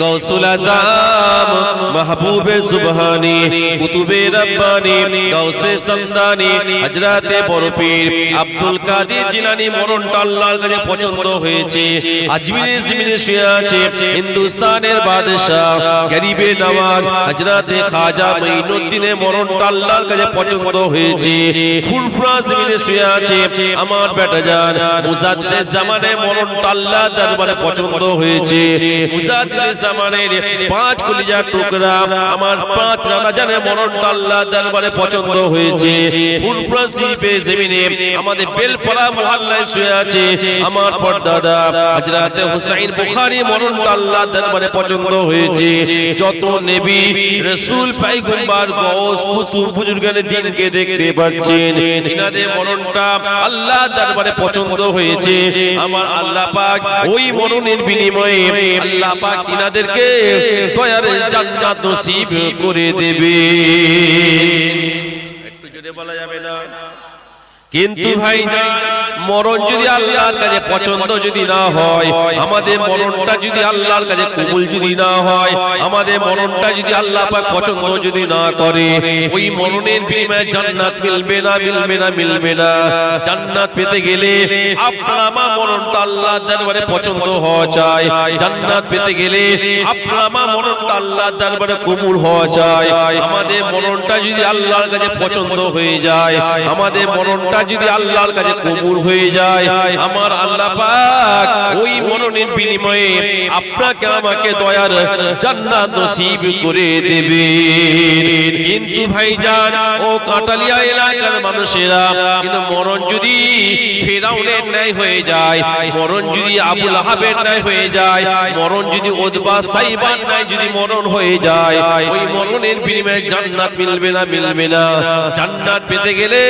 গৌসুল আজম মাহবুবে সুবহানি কুতুবে রব্বানি গৌসে সমদানি হযরতে বড় পীর আব্দুল কাদের জিলানী মরণটা আল্লাহর কাছে পছন্দ হয়েছে। আজমিরে জমিনে শুয়ে আছে হিন্দুস্তানের বাদশা গরিবে নওয়াজ হযরতে খাজা মঈনুদ্দিনের মরণটা আল্লাহর কাছে পছন্দ হয়েছে। ফুরফুরা জমিনে শুয়ে আছে আমার বেটা জান মুজাদ্দিদ জামানের মরণটা আল্লাহর দরবারে পছন্দ হয়েছে। মুজাদ্দিদ জামানের পাঁচ কলিজার টুকরা আমার পাঁচ রানা জানের মরণটা আল্লাহর দরবারে পছন্দ হয়েছে। ফুরফুরা শিবে জমিনে আমাদের বেলপাড়া মহল্লায় শুয়ে আছে আমার পরদাদা হযরতে হুসাইন বুখারী মরণটা আল্লাহর দরবারে পছন্দ হয়েছে। যত নবী রাসূল পয়গম্বর গৌস কুতুব বুজুর্গানে দ্বীনকে দেখতে পাচ্ছেন ইনাদের মরণটা আল্লাহর দরবারে পছন্দ হয়েছে। আমার আল্লাহ পাক ওই মরণের বিনিময়ে আল্লাহ পাক ইনাদেরকে দয়ার জান্নাত নসিব করে দেবে। একটু জোরে বলা যাবে না? কিন্তু ভাইজান মরণ যদি আল্লাহর কাছে পছন্দ যদি না হয়, আমাদের মরণটা যদি আল্লাহর কাছে কবুল যদি না হয়, আমাদের মরণটা যদি আল্লাহ পাক পছন্দ যদি না করে, ওই মরণের বিনিময়ে জান্নাত মিলবে না, মিলবে না, মিলবে না। জান্নাত পেতে গেলে আপনার আমার মরণটা আল্লাহর দরবারে পছন্দ হওয়া চাই। জান্নাত পেতে গেলে আপনার আমার মরণটা আল্লাহর দরবারে কবুল হওয়া চাই। আমাদের মরণটা যদি আল্লাহর কাছে পছন্দ হয়ে যায়, আমাদের মরণটা যদি আল্লাহর কাছে কবুল হয়ে যায়, আমার আল্লাহ পাক ওই মরণের বিনিময়ে আপনাকে আমাকে দয়ার জান্নাত নসিব করে দেবে। কিন্তু ভাইজান ও কাটালিয়া এলাকার মানুষেরা, কিন্তু মরণ যদি ফিরাউনের ন্যায় হয়ে যায়, মরণ যদি আবু লাহাবের ন্যায় হয়ে যায়, মরণ যদি উতবা সাইবার ন্যায় যদি মরণ হয়ে যায়, ওই মরণের বিনিময়ে জান্নাত মিলবে না, মিলবে না। জান্নাত পেতে গেলে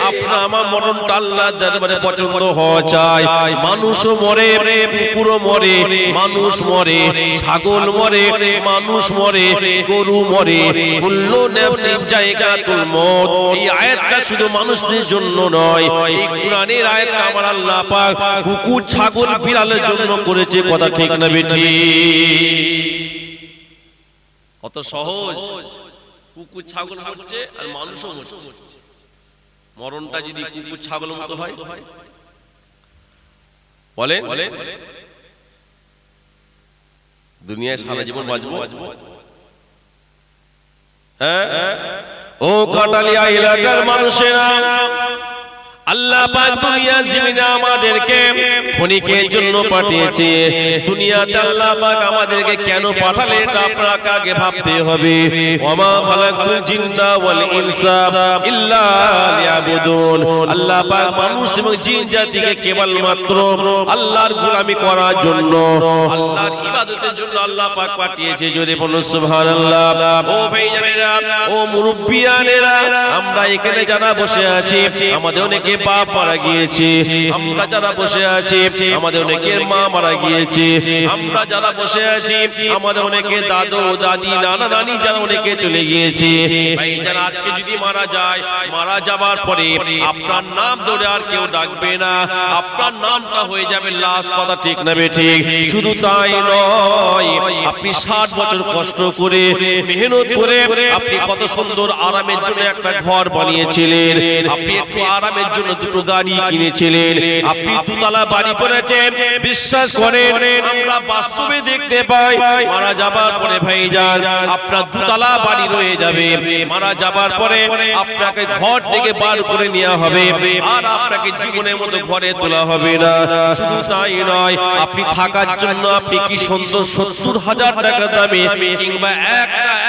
আপনার আমার মরণটা আল্লাহর দরবারে পছন্দ হওয়া চাই। মানুষও মরে, কুকুরও মরে, মানুষ মরে, ছাগল মরে, মানুষ মরে, গরু মরে, কুল্লু নাফসিন যায়কাতুল মউত। এই আয়াতটা শুধু মানুষদের জন্য নয়, এই কোরআনের আয়াতটা আমার আল্লাহ পাক কুকুর ছাগল বিড়ালের জন্য করেছে। কথা ঠিক না বেঠি? কত সহজ, কুকুর ছাগল মরছে আর মানুষও মরছে। মরণটা যদি কুকুর ছাগল মতো হয়, বলেন দুনিয়ায় সারা জীবন বাঁচবো? হ্যাঁ? ও কাটালিয়া এলাকার মানুষেরা, আল্লাহ পাক দুনিয়া জমিনে আমাদেরকে ক্ষণিকের জন্য পাঠিয়েছে। দুনিয়াতে আল্লাহ পাক আমাদেরকে কেন পাঠালেন এটা আপনাকে আগে ভাবতে হবে। ওমা খালাকুল জিন্না ওয়াল ইনসা ইল্লা লিয়াবুদুন। আল্লাহ পাক মানুষ এবং জিন জাতিকে কেবলমাত্র আল্লাহর গোলামি করার জন্য, আল্লাহর ইবাদতের জন্য আল্লাহ পাক পাঠিয়েছে। জোরে বলুন সুবহানাল্লাহ। ও ভাইজানেরা, ও মুরব্বিয়ানেরা, আমরা এখানে যারা বসে আছি আমাদের অনেকে বাপ মারা গিয়েছে, আমরা যারা বসে আছি আমাদের অনেকের মা মারা গিয়েছে, আমরা যারা বসে আছি আমাদের অনেকে দাদু দাদি নানা নানি যারা অনেকে চলে গিয়েছে। ভাইজান আজকে যদি মারা যায়, মারা যাবার পরে আপনার নাম ধরে আর কেউ ডাকবে না, আপনার নামটা হয়ে যাবে লাশ। কথা ঠিক না বেঠিক? শুধু তাই নয়, আপনি 60 বছর কষ্ট করে মেহনত করে আপনি কত সুন্দর আরামের জন্য একটা ঘর বানিয়েছিলেন, আপনি একটু আরামের জন্য দুটো গাড়ি কিনেছিলেন, আপনি দুতলা বাড়ি করেছেন। বিশ্বাস করেন আমরা বাস্তবে দেখতে পাই মারা যাবার পরে ভাইজান আপনার দুতলা বাড়ি রয়ে যাবে। মারা যাবার পরে আপনাকে ঘর থেকে বার করে নেওয়া হবে আর আপনাকে জীবনের মতো ঘরে তোলা হবে না। শুধু তাই নয়, আপনি থাকার জন্য আপনি কি সুন্দর 70,000 টাকা দামে কিংবা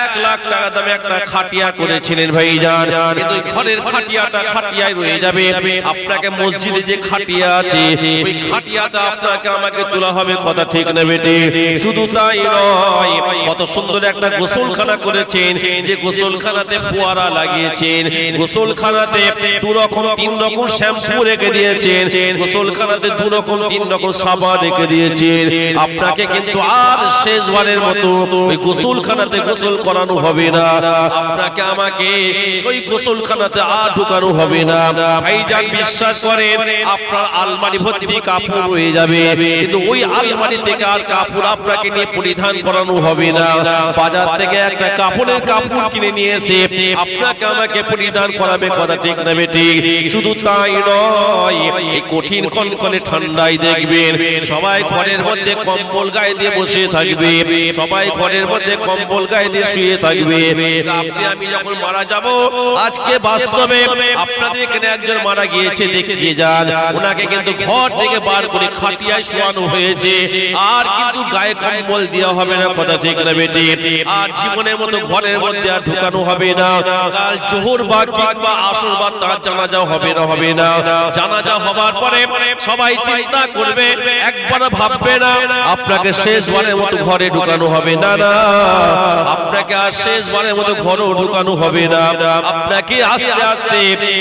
1 লাখ টাকা দামে একটা খাটিয়া করেছিলেন ভাইজান, কিন্তু ঘরের খাটিয়াটা খাটিয়ায় রয়ে যাবে। আপনাকে মসজিদে যে খাটিয়া আছে ওই খাটিয়াটা আপনাকে আমাকে তোলা হবে। কথা ঠিক না বেটে? শুধু তাই নয়, কত সুন্দর একটা গোসলখানা করেছেন, যে গোসলখানাতে ফোয়ারা লাগিয়েছেন, গোসলখানাতে 2 রকম 3 রকম শ্যাম্পু রেখে দিয়েছেন, গোসলখানাতে 2 রকম 3 রকম সাবান রেখে দিয়েছেন। আপনাকে কিন্তু আর শেষবার শেষবারের মতো ওই গোসলখানাতে গোসল করানো হবে না, আপনাকে আমাকে ওই গোসলখানাতে আর ঢুকানো হবে না। ভাইজান বিশ্বাস করেন, আপনার আলমারি ভর্তি কাপড় রয়ে যাবে, কিন্তু ওই আলমারি থেকে আর কাপড় আপনাকে নিয়ে পরিধান করানো হবে না। বাজার থেকে একটা কাপড়ের কাপড় কিনে নিয়ে এসে আপনাকে আমাকে পরিধান করাবে, কথা ঠিক না বেঠিক? শুধু তাই নয়, এই কঠিন কনকনে ঠান্ডায় দেখবেন সবাই ঘরের মধ্যে কম্বল গায়ে দিয়ে বসে থাকবে, সবাই ঘরের মধ্যে কম্বল গায়ে দিয়ে শুয়ে থাকবে। আপনি আমি যখন মারা যাব, আজকে বাস্তবে আপনাদের এখানে একজন মারা গিয়েছে, দেখে দিয়ে যান, ওনাকে কিন্তু ঘর থেকে বার করে খাটিয়ায় শোয়ানো হয়েছে, আর কিন্তু গায়ে কম্বল দেওয়া হবে না, কথা ঠিক না বেঠিক? আর জীবনের মতো ঘরের মধ্যে আর ঢুকানো হবে না। কাল জোহর বা কিংবা আসর বা তার জানাজা হবে না, হবে না। জানাজা হবার পরে সবাই চিন্তা করবে, একবার ভাববে না আপনাকে শেষবারের মতো ঘরে ঢুকানো হবে না, না, আপনাকে আর শেষবারের মতো ঘরেও ঢুকানো হবে না। আপনাকে আস্তে আস্তে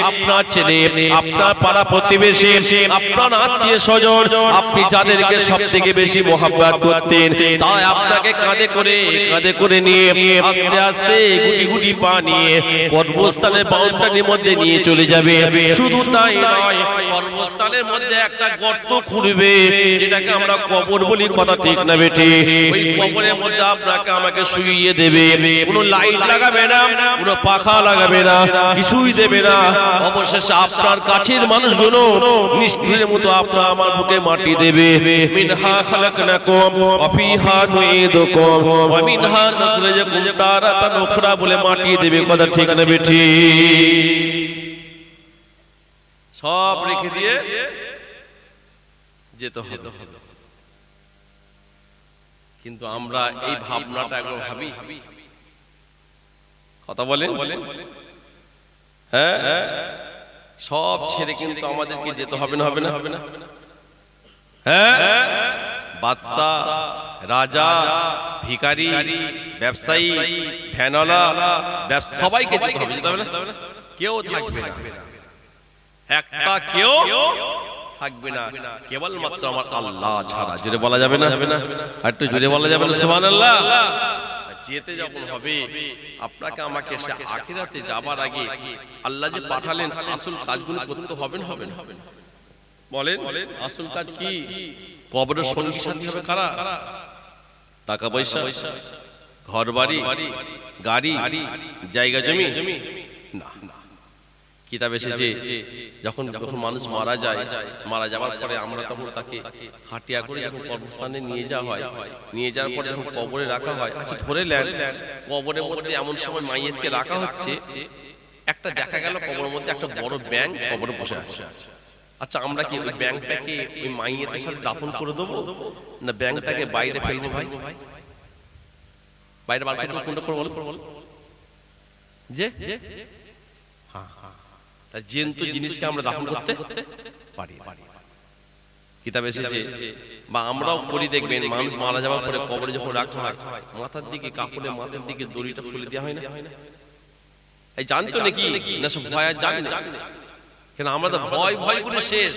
আপনার ছেলে, আপনার পাড়া প্রতিবেশী, আপনার আত্মীয় স্বজন, আপনি যাদেরকে সব থেকে বেশি মহব্বত করতেন, তাই আপনাকে কাঁধে করে নিয়ে আস্তে আস্তে গুটি গুটি পা নিয়ে কর্মস্থানের বাউন্ডারির মধ্যে নিয়ে চলে যাবে। শুধু তাই নয়, কর্মস্থানের মধ্যে একটা গর্ত খুঁড়বে, যেটাকে আমরা কবর বলি, কথা ঠিক না বেঠি? ওই কবরের মধ্যে আপনাকে আমাকে শুইয়ে দেবে, কোনো লাইট লাগাবে না, কোনো পাখা লাগাবে না, কিছুই দেবে না। অবশেষে আপনার কাছের মানুষগুলো নিষ্ঠুরের মতো আপনার আমার বুকে মাটি দেবে। মিনহা খালাকনাকুম ওয়া ফিহা নুঈদুকুম ওয়া মিনহা নুখরিজুকুম তারাতান উখরা বলে মাটি দেবে, কথা ঠিক না বেঠি? সব রেখে দিয়ে যেতে হবে। কিন্তু আমরা এই ভাবনাটা একবার ভাবি, কথা বলেন, হ্যাঁ, সব ছেড়ে কিন্তু আমাদেরকে যেতে হবে না, হবে না, হবে না? হ্যাঁ, বাদশা, রাজা, ভিখারি, ব্যবসায়ী, ভ্যানওয়ালা, সবাইকে যেতে হবে, যেতে হবে না? কেউ থাকবে না, একটা কেউ থাকবে না, কেবলমাত্র আমার আল্লাহ ছাড়া। জোরে বলা যাবে না? আর একটু জোরে বলা যাবে না? সুবহানাল্লাহ। যেতে যখন হবে, আপনাকে আমাকে সে আখিরাতে যাবার আগে আল্লাহ যে পাঠালেন, আসল কাজগুলো করতে হবে না, হবে না? বলেন, আসল কাজ কি? কবরের সঙ্গী সাথী হবে কারা? টাকা পয়সা, ঘর বাড়ি, গাড়ি, জায়গা জমি না। কিতাবে এসেছে যখন মানুষ মারা যায়, মারা যাওয়ার পরে আমরা তখন তাকে খাটিয়া করে যখন কবরস্থানে নিয়ে যাওয়া হয়, নিয়ে যাওয়ার পরে যখন কবরে রাখা হয়, আচ্ছা ধরে নেন কবরের মধ্যে এমন সময় মাইয়েতকে রাখা হচ্ছে, একটা দেখা গেল কবরের মধ্যে একটা বড় ব্যাঙ কবরে বসে আছে। আচ্ছা আমরা কি ওই ব্যাঙটাকে ওই মাইয়েতের সাথে দাফন করে দেবো, না ব্যাঙটাকে বাইরে ফেলবো? ভাই বাইরে বার করতে কোনটা করে বল? যে হ্যাঁ, জেন্তু জিনিসকে আমরা দাফন করতে পারি। কিতাবে এসেছে, বা আমরাও করি, দেখবেন মানুষ মারা যাওয়ার পরে কবরে যখন রাখা হয়, মাথার দিকে কাপড়ে মাথার দিকে দড়িটা খুলে দেওয়া হয় না? এই জানতো নাকি? না সব ভয় আর জানি না, কেন আমরা তো ভয় ভয় করে শেষ।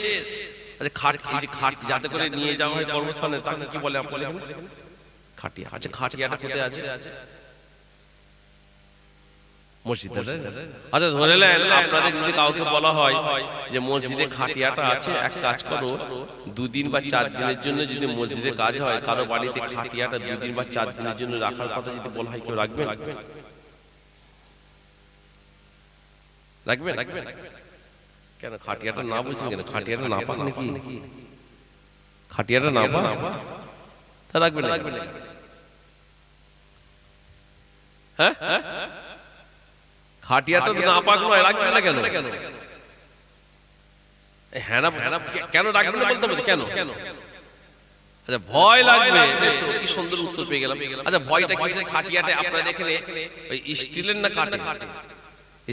আচ্ছা খাট, এই যে খাট যাতে করে নিয়ে যাওয়া হয় কর্মস্থানে, তাকে কি বলে আপনি? খাটিয়া। আচ্ছা খাটিয়াটা কোথায় আছে? মসজিদে। আচ্ছা ধরে নেন আপনাদের যদি কাউকে বলা হয় যে মসজিদে খাটিয়াটা আছে, এক কাজ করো 2 দিন বা 4 দিনের জন্য যদি মসজিদে কাজ হয়, কারো বাড়িতে খাটিয়াটা 2 দিন বা 4 দিনের জন্য রাখার কথা যদি বলা হয়, কেউ রাখবেন? রাখবেন? কেন খাটিয়াটা না বলছেন কেন? খাটিয়াটা না পাক নাকি? খাটিয়াটা না পাক তা রাখবেন? হ্যাঁ, খাটিয়াটা না পাক নয়, রাখবেন না কেন? হ্যাঁ না, কেন রাখবেন না বলতে হবে? কেন? আচ্ছা ভয় লাগবে, কি সুন্দর উত্তর পেয়ে গেলাম। আচ্ছা ভয়টা কিসের? খাটিয়াটা আপনারা দেখেন ওই স্টিলের না কাঠের?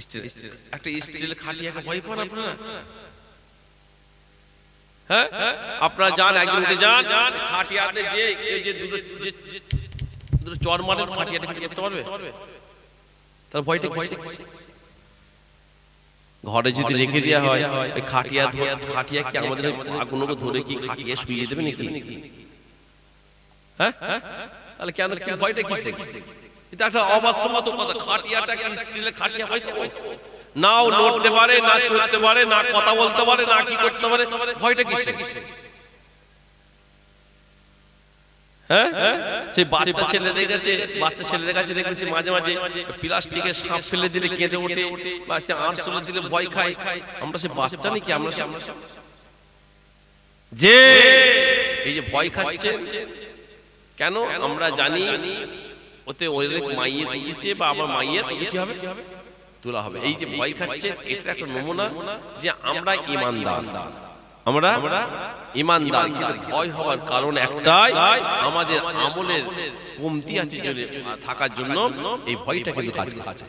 স্টিল। একটা স্টিলের খাটিয়াকে ভয় পান আপনারা? হ্যাঁ, আপনারা যান একজন উঠে যান, খাটিয়াতে যে দুটো চর মারেন, খাটিয়াটা কিছু করতে পারবে? তার ভয়টা ঘরে যদি রেখে দেওয়া হয়, ওই খাটিয়া কি আমাদের আগুনকে ধরে কি খাটিয়া শুইয়ে দেবে নাকি? হ্যাঁ, তাহলে কেন কি ভয়টা কিসে? এটা একটা অবাস্তবত কথা। খাটিয়াটা কি স্টিলের খাটিয়া হয়? নাও লড়তে পারে না, চড়তে পারে না, কথা বলতে পারে না, কি করতে পারে, ভয়টা কিসে? হ্যাঁ, সেই বাচ্চা ছেলেদের কাছে দেখেছি মাঝে মাঝে প্লাস্টিকের সাপ ফেলে দিলে কেঁদে ওঠে, বা সে আরশোলা দিলে ভয় খায়। আমরা সে বাচ্চা নাকি? আমরা যে এই যে ভয় খাচ্ছে কেন? আমরা জানি ওতে ওই মাইয়ে দিয়েছে, বা আমার মাইয়ে কি হবে, তোলা হবে। এই যে ভয় খাচ্ছে, এটা একটা নমুনা যে আমরা ঈমানদার। আমরা ঈমানদার, কিন্তু ভয় হওয়ার কারণ একটাই, আমাদের আমলের কমতি আছে থাকার জন্য এই ভয়টা কিন্তু কাজ করছে।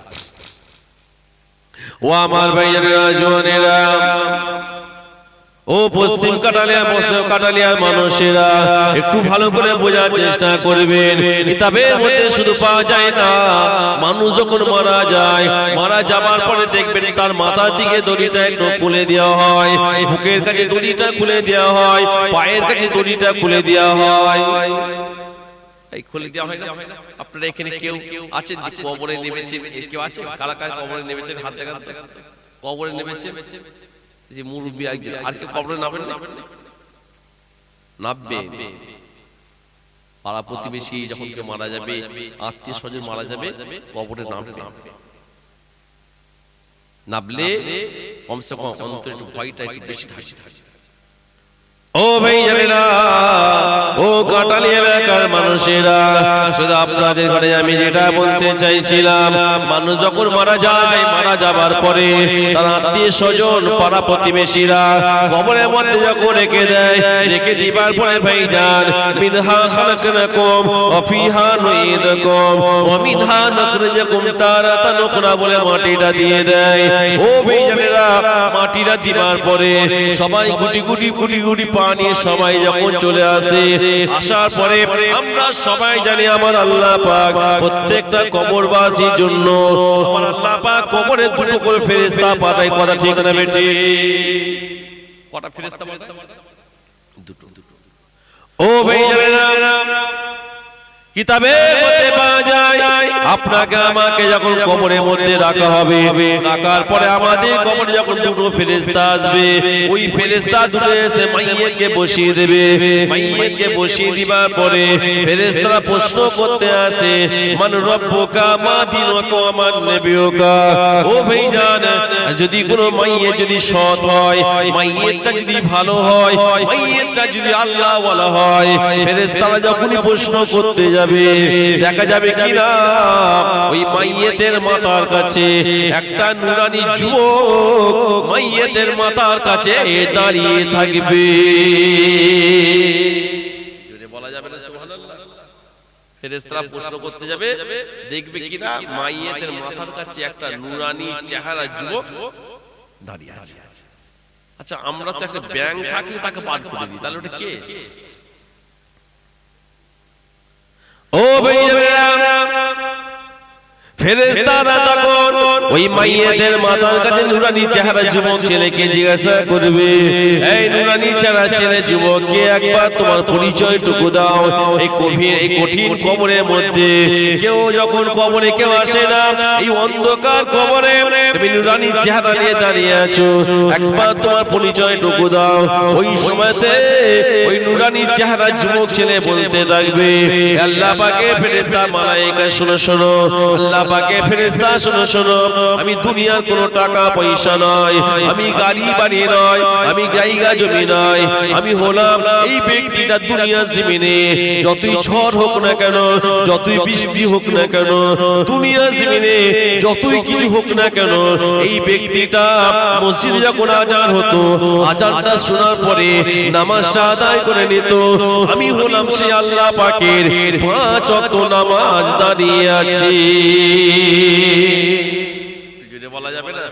ও আমার ভাইয়েরা, জওয়ানেরা, ও পশ্চিম কাটালিয়ার মানুষেরা, একটু ভালো করে বোঝার চেষ্টা করবেন। কিতাবের মধ্যে শুধু পাওয়া যায় না, মানুষ যখন মারা যায়, মারা যাবার পরে দেখবেন তার মাথার দিকে দড়িটা একটু খুলে দেওয়া হয়, বুকের কাছে দড়িটা খুলে দেওয়া হয়, পায়ের কাছে দড়িটা খুলে দেওয়া হয়। এই খুলে দেওয়া হয় না? আপনারা এখানে কেউ আছেন যে কবরে নেমেছেন? কেউ আছে? কারা কারা কবরে নেমেছেন? হাত দেখান। কবরে নেমেছেন যে মুরব্বী একজন, আর কেউ কবরে নামেন না? নামবে। পাড়া প্রতিবেশী যখন কেউ মারা যাবে, আত্মীয় স্বজন মারা যাবে, কবরে নামবে। নামলে কমসে কম অন্তরে একটু ভয়টা একটু বেশি থাকে। ও ভাই জানেনা, ও কাটালি এলাকার মানুষেরা, শুধু আপনাদের ঘরে আমি যেটা বলতে চাইছিলাম, মানুষ যখন মারা যায়, মারা যাবার পরে তার আত্মীয় স্বজন, পাড়া প্রতিবেশীরা কবরের মধ্যে যখন রেখে দেয়, রেখে দিবার পরে ভাইজান, মিনহা খালাকনাকুম ওয়া ফিহা নুঈদুকুম ওয়া মিনহা নাখরিজুকুম তারাতান উখরা বলে মাটিটা দিয়ে দেয়। ও ভাইজানেরা, মাটিটা দিবার পরে সবাই গুটি গুটি পানি সবাই যখন চলে আসে, আসার পরে আমরা সবাই জানি আমার আল্লাহ পাক প্রত্যেকটা কবরবাসীর জন্য আমার আল্লাহ পাক কবরে দুটো করে ফেরেশতা পাঠায়। কথা ঠিক না বেটি? কটা ফেরেশতা পাঠায়? দুটো। ও ভাইজানেরা, কিতাবের মধ্যে পাওয়া যায়, আপনাকে আমাকে যখন কবরের মধ্যে রাখা হবে, রাখার পরে আমাদের কবরে যখন দুটো ফেরেশতা আসবে, ওই ফেরেশতা দুটো এসে মাইয়িতকে বসিয়ে দেবে। মাইয়িতকে বসিয়ে দিবার পরে ফেরেশতারা প্রশ্ন করতে আসে, মান রব্বুকা মা দীনুকা ওয়া মান নবিয়ুকা। ও ভাইজান, যদি কোনো মাইয়িত যদি সৎ হয়, মাইয়িতটা যদি ভালো হয়, মাইয়িতটা যদি আল্লাহ ওয়ালা হয়, ফেরেশতারা যখনই প্রশ্ন করতে যাবে, দেখা যাবে কিনা ওই মাইয়িতের মাথার কাছে একটা নুরানি যুবক মাইয়িতের মাথার কাছে দাঁড়িয়ে থাকবে। জোরে বলা যাবে না সুবহানাল্লাহ? ফেরেশতারা প্রশ্ন করতে যাবে, দেখবে কিনা মাইয়িতের মাথার কাছে একটা নুরানি চেহারা যুবক দাঁড়িয়ে আছে। আচ্ছা, আমরা তো একটা ব্যাঙ থাকলে তাকে বাদ করে দিই, তাহলে ওটা কে? ও ভাইয়েরা, ফেরেশতারা তখন ওই মাইয়িতের মাথার কাছে নুরানি চেহারা যুবক ছেলেকে জিজ্ঞাসা করবে, এই নুরানি চেহারা ছেলে যুবককে একবার তোমার পরিচয়টুকু দাও। এই কঠিন কবরের মধ্যে কেউ যখন কবরে কেউ আসে না, এই অন্ধকার কবরে তুমি নুরানি চেহারা নিয়ে দাঁড়িয়ে আছো, একবার তোমার পরিচয়টুকু দাও। ওই সময়তে ওই নুরানি চেহারা যুবক ছেলে বলতে থাকবে, আল্লাহ পাকের ফেরেশতা মালায়েকা শোনো শোনো, আল্লাহ পাকের ফেরেশতা শোনো শোনো, আমি দুনিয়ার কোনো টাকা পয়সা নয়, আমি গাড়ি বাড়ি নয়, আমি জায়গা জমি নয়, আমি হলাম এই ব্যক্তিটা দুনিয়ার জমিনে যতই ঝড় হোক না কেন, যতই বৃষ্টি হোক না কেন, দুনিয়ার জমিনে যতই কিছু হোক না কেন, এই ব্যক্তিটা মসজিদে যখন আজান হতো, আজানটা শোনার পরে নামাজটা আদায় করে নিত। আমি হলাম সেই আল্লাহ পাকের 5 ওয়াক্ত নামাজ দাঁড়িয়ে আছি। যদি বলা যাবে না,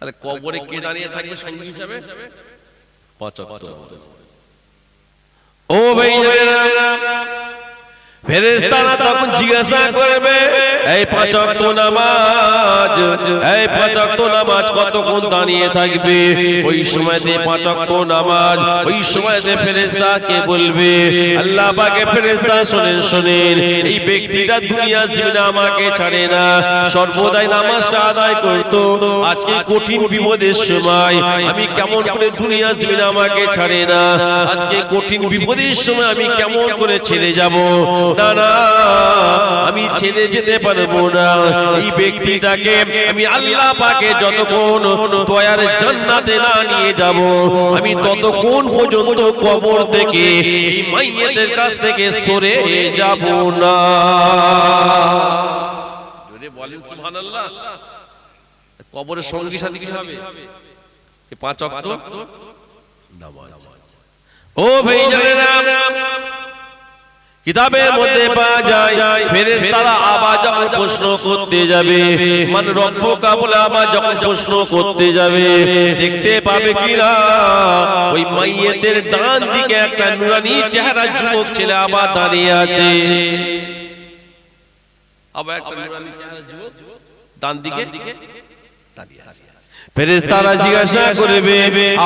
আরে কবরে কে দাঁড়িয়ে থাকবে সঙ্গী হিসাবে? 5 ওয়াক্ত। ও ভাইরা, ফেরেশতারা তখন জিজ্ঞাসা করবে, এই 5 ওয়াক্ত নামাজ, এই 5 ওয়াক্ত নামাজ কতক্ষণ দাঁড়িয়ে থাকবে? ওই সময়তে 5 ওয়াক্ত নামাজ, ওই সময়তে ফেরেশতাকে বলবে, আল্লাহ পাকে ফেরেশতা শুনেন শুনেন, এই ব্যক্তিটা দুনিয়ার জীবনে আমাকে ছাড়ে না, সর্বদাই নামাজটা আদায় করতো, আজকে কঠিন বিপদের সময় আমি কেমন করে দুনিয়ার জীবনে আমাকে ছাড়ে না, আজকে কঠিন বিপদের সময় আমি কেমন করে ছেড়ে যাব? না না, আমি ছেড়ে যেতে পারবো না। এই ব্যক্তিটাকে আমি আল্লাহ পাকে যতক্ষণ দয়ার জান্নাতে না নিয়ে যাব, আমি ততক্ষণ পর্যন্ত কবর থেকে এই মাইয়েতের কাছ থেকে সরে যাব না। জোরে বলেন সুবহানাল্লাহ। কবরের সঙ্গী সাথী কি হবে? এই 5 ওয়াক্ত নামাজ। ও ভাইজানেরা, কিতাবের মধ্যে পাওয়া যায় ফেরেশতারা আবার যখন প্রশ্ন করতে যাবে, মান রব্বুকা বলে আবার যখন প্রশ্ন করতে যাবে, দেখতে পাবে কিনা ওই মাইয়েতের ডান দিকে একটা নুরানি চেহারা যুবক ছেলে আবার দাঁড়িয়ে আছে। আবার একটা নুরানি চেহারা যুবক ডান দিকে দাঁড়িয়ে আছে। ফেরেশতারা জিজ্ঞাসা করবে,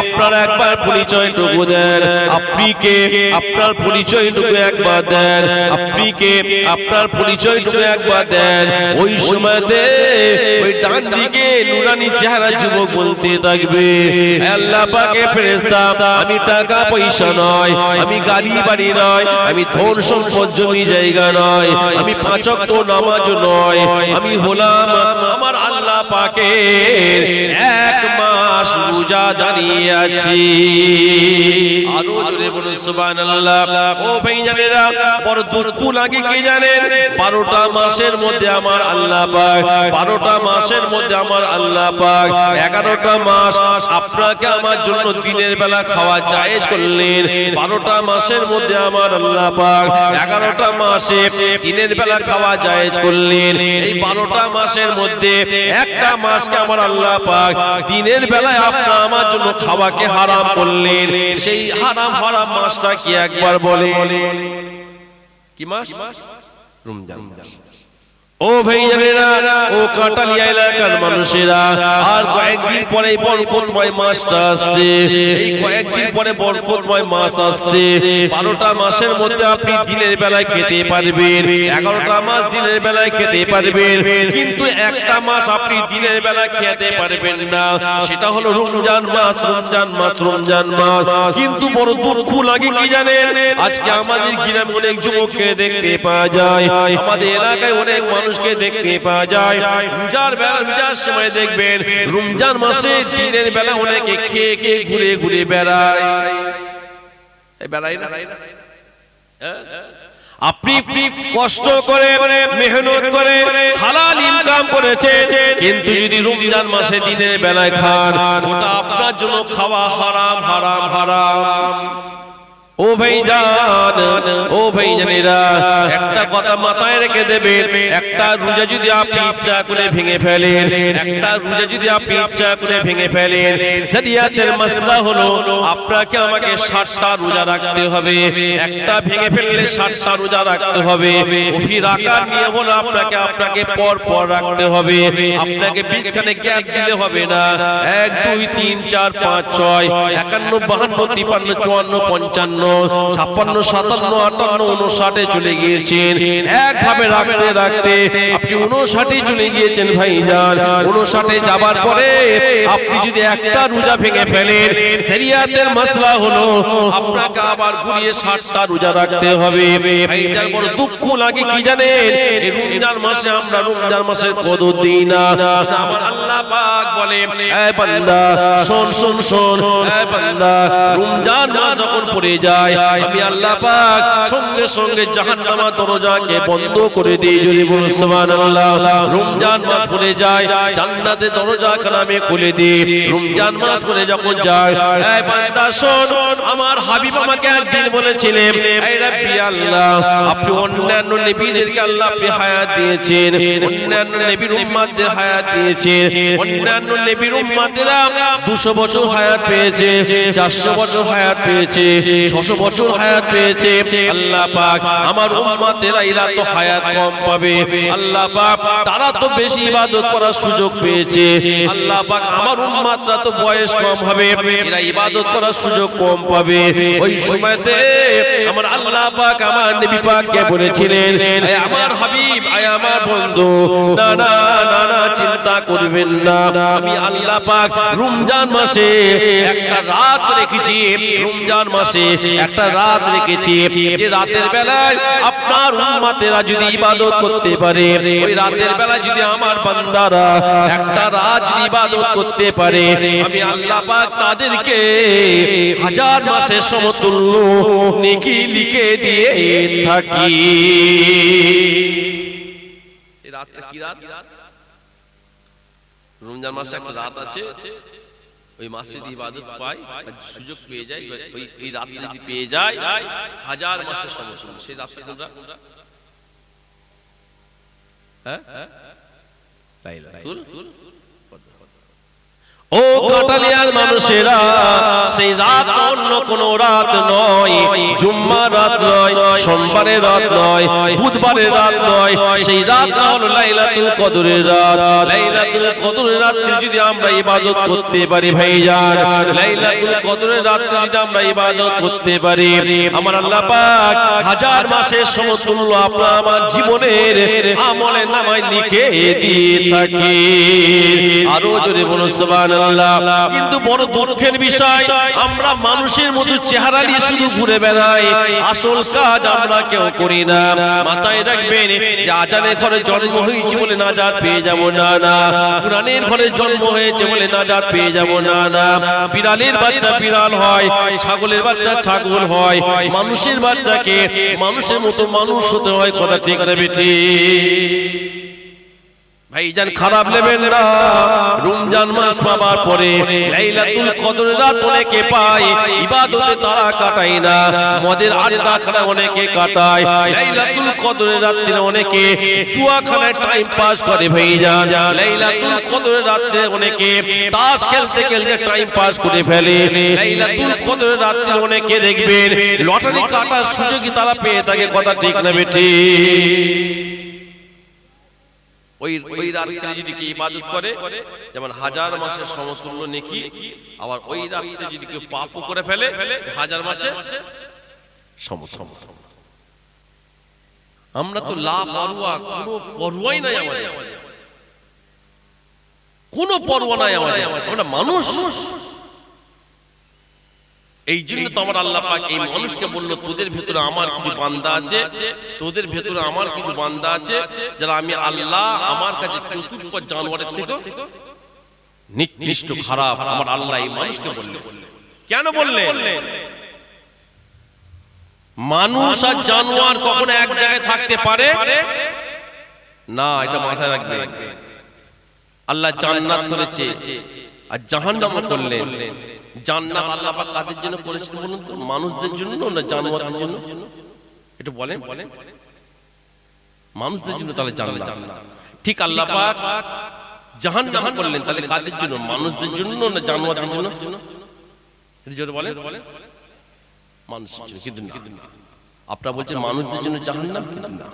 আপনার একবার পরিচয়টুকু দেন, আপনি কে? আপনার পরিচয়টুকু একবার দেন, আপনি কে? আপনার পরিচয়টুকু একবার দেন। ওই সময়তে ওই ডান দিকে নুরানি চেহারা যুবক বলতে থাকবে, আল্লাহ পাকের ফেরেশতা, আমি টাকা পয়সা নয়, আমি গাড়ি বাড়ি নয়, আমি ধন সম্পদ জমি জায়গা নয়, আমি 5 ওয়াক্ত নামাজ নয়, আমি হলাম আমার আল্লাহ পাকের 1 মাস রোজা দাঁড়িয়ে আছি। আরো জোরে বলুন সুবহানাল্লাহ। ও ভাইজানেরা, বড় দুঃখ লাগে কি জানেন? 12টা মাসের মধ্যে আমার আল্লাহ পাক, 12টা মাসের মধ্যে আমার আল্লাহ পাক 11টা মাস আপনাকে আমার জন্য দিনের বেলা খাওয়া জায়েজ করলেন। 12টা মাসের মধ্যে আমার আল্লাহ পাক 11টা মাসে দিনের বেলা খাওয়া জায়েজ করলেন। এই 12টা মাসের মধ্যে একটা মাসকে আমার আল্লাহ পাক দিনের বেলায় আপনি আমার জন্য খাওয়াকে হারাম করলেন। সেই হারাম মাসটা কি একবার বলে? কি মাস? রমজান। ও ভাইজানেরা, ও কাটালিয়া এলাকার মানুষেরা, আর কয়েকদিন পরে বরকতময় মাসটা আসছে। এই কয়েকদিন পরে বরকতময় মাস আসছে। 12টা মাসের মধ্যে আপনি দিনের বেলায় খেতে পারবেন, 11টা মাস দিনের বেলায় খেতে পারবেন, কিন্তু একটা মাস আপনি দিনের বেলায় খেতে পারবেন না, সেটা হলো রমজান মাস। রমজান মাস, রমজান মাস। কিন্তু বড় দুঃখ লাগে কি জানেন? আজকে আমাদের গ্রামে অনেক যুবককে দেখতে পাওয়া যায়, আমাদের এলাকায় অনেক মানুষকে দেখতে পাওয়া যায়, রোজার বেলা, রোজার সময় দেখবেন রমজান মাসে দিনের বেলা অনেকে খেয়ে খেয়ে ঘুরে ঘুরে বেড়ায়। বেড়ায় না? আপনি কষ্ট করে মেহনত করে হালাল ইনকাম করেছেন, কিন্তু যদি রমজান মাসে দিনের বেলায় খান, ওটা আপনার জন্য খাওয়া হারাম, হারাম, হারাম। ও ভাইজান, ও ভাইজানেরা, একটা কথা মাথায় রেখে দেবেন, একটা রোজা যদি আপনি ইচ্ছা করে ভেঙে ফেলেন, একটা রোজা যদি আপনি ইচ্ছা করে ভেঙে ফেলেন, শরিয়াতের মাসলা হলো আপনাকে আমাকে 60টা রোজা রাখতে হবে। একটা ভেঙে ফেললে 60টা রোজা রাখতে হবে। ওফি রাকার নিয়ে হলো আপনাকে পর পর রাখতে হবে। আপনাকে বিছখানে গ্যাপ দিলে হবে না। 1 2 3 4 5 6 51 52 53 54 55 56 57 58 59 চলে গিয়েছেন। একভাবে রাখতে রাখতে আপনি 59 চলে গিয়েছেন ভাইজান। 59 যাবার পরে আপনি যদি একটা রোজা ভেঙে ফেলেন, শরিয়াতের মাসলা হলো আপনাকে আবার ঘুরিয়ে 60টা রোজা রাখতে হবে। ভাইজান, বড় দুঃখ লাগে কি জানেন? এই রমজান মাসে আমরা রমজান মাসের কদর দিই না। আমার আল্লাহ পাক বলে, এ বান্দা শোন শোন শোন, এ বান্দা রমজান মাস যখন পড়ে যায়, আমি আল্লাহ পাক সঙ্গে সঙ্গে জাহান্নামের দরজাকে বন্ধ করে দিই। যদি বলুন সুবহানাল্লাহ। রমজান মাস পড়ে যায়, জান্নাতের দরজাখানা আমি খুলে দিই। রমজান মাস পড়ে যখন যায়, এই বান্দা শোন, আমার হাবিব আমাকে একদিন বলেছিলেন, এই রাব্বি আল্লাহ, আপনি অন্যান্য নবীদেরকে আল্লাহ আপনি হায়াত দিয়েছেন, অন্যান্য নবীর উম্মতদের হায়াত দিয়েছেন। অন্যান্য নবীর উম্মতেরা 200 বছর হায়াত পেয়েছে, 400 বছর হায়াত পেয়েছে, 600 বছর হায়াত পেয়েছে, আল্লাহ পাক আমার উম্মতেরা এরা তো হায়াত কম পাবে, আল্লাহ পাক তারা তো বেশি ইবাদত করার সুযোগ পেয়েছে, আল্লাহ পাক আমার উম্মতরা তো বয়স কম হবে, এরা ইবাদত করার সুযোগ কম পাবে। ওই সময়তে আমার আল্লাহ পাক আমার নবী পাককে বলেছিলেন, আয় আমার হাবিব, আয় আমার বন্ধু, না না না না চিন্তা করবেন না, আমি আল্লাহ পাক রমজান মাসে একটা রাত রেখেছি, রমজান মাসে একটা রাত রেখেছি, যে রাতের বেলায় আপনার উম্মতেরা যদি ইবাদত করতে পারে, ওই রাতের বেলায় যদি আমার বান্দারা একটা রাত যদি ইবাদত করতে পারে, আমি আল্লাহ পাক তাদেরকে 1000 মাসের সমতুল্য নেকি লিখে দিয়ে থাকি। এই রাতটা কি রাত? রমজান মাসে একটা রাত আছে, ওই মাসে যদি ইবাদত পাই, সুযোগ পেয়ে যায়, ওই এই রাতে যদি পেয়ে যায় 1000 মাসের সমতুল্য। সেই রাতটা কোনটা? হ্যাঁ, লাইলাতুল ও কাটালিয়ার মানুষেরা, সেই রাত অন্য কোন রাত নয়, জুম্মার রাত নয়, সোমবারের রাত নয়, বুধবারের রাত নয়, সেই রাত হলো লাইলাতুল কদরের রাত। লাইলাতুল কদরের রাতে যদি আমরা ইবাদত করতে পারি ভাইজান, লাইলাতুল কদরের রাতে যদি আমরা ইবাদত করতে পারি, আমার আল্লাহ পাক 1000 মাসের সমতুল্য আপনার আমার জীবনের আমলের নামায় লিখে দিয়ে থাকে। আরো জোরে বলুন সুবহানাল্লাহ। কিন্তু বড় দুঃখের বিষয়, আমরা মানুষের মতো চেহারা নিয়ে শুধু ঘুরে বেড়াই, আসল কাজ আমরা কেউ করি না। মাথায় রাখবেন যে আজানের ঘরে জন্ম হয়েছে বলে নাজাত পেয়ে যাব না, না কুরআনের ঘরে জন্ম হয়েছে বলে নাজাত পেয়ে যাব না, না বিড়ালের বাচ্চা বিড়াল হয়, ছাগলের বাচ্চা ছাগল হয়, মানুষের বাচ্চাকে মানুষের মতো মানুষ হতে হয়। কথা ঠিক না বেটি? ভাইজান খারাপ নেবেন না, রমজান মাস পাবার পরে লাইলাতুল কদরের রাত অনেকে পায়, ইবাদতে তারা কাটায় না, মদের আড্ডাখানা অনেকে কাটায়, লাইলাতুল কদরের রাতে অনেকে জুয়াখানায় টাইম পাস করে ভাইজান, লাইলাতুল কদরের রাতে অনেকে তাস খেলতে খেলতে টাইম পাস করে ফেলে, লাইলাতুল কদরের রাতে অনেকে দেখবেন লটারি কাটার সুযোগই তারা পেয়ে থাকে। কথা ঠিক না বেটি? ওই রাতে যদি কেউ ইবাদত করে, যেমন 1000 মাসের সমতুল্য নেকি, আবার ওই রাতে যদি কেউ পাপও করে ফেলে 1000 মাসের সমতুল্য। আমরা তো লাপরোয়া, কোনো পরোয়াই নাই আমাদের, কোনো পরোয়া নাই আমাদের, আমরা মানুষ। এই জন্য তো আমার আল্লাহ পাক এই মানুষকে বলল, তোদের ভেতরে আমার কিছু বান্দা আছে, তোদের ভেতরে আমার কিছু বান্দা আছে যারা আমি আল্লাহ আমার কাছে চতুর্থ জানোয়ারের থেকে নিকৃষ্ট খারাপ। আমার আল্লাহ এই মানুষকে বললেন। কেন বললেন? মানুষ আর জানোয়ার কখনো এক জায়গায় থাকতে পারে না, এটা মাথায় রাখবেন। আল্লাহ জান্নাত করেছে আর জাহান্নাম করলেন। জান্নাত আল্লাহ পাক কাদের জন্য করেছেন বলুন তো? মানুষদের জন্য না জানোয়ারদের জন্য? এটা বলেন। মানুষদের জন্য, তাহলে জান্নাত। ঠিক আল্লাহ পাক জাহান্নাম করলেন, তাহলে কাদের জন্য? মানুষদের জন্য না জানোয়ারদের জন্য? এটা জোরে বলেন। মানুষদের জন্য। কিন্তু না, আপনারা বলছেন মানুষদের জন্য জাহান্নাম, কিন্তু না,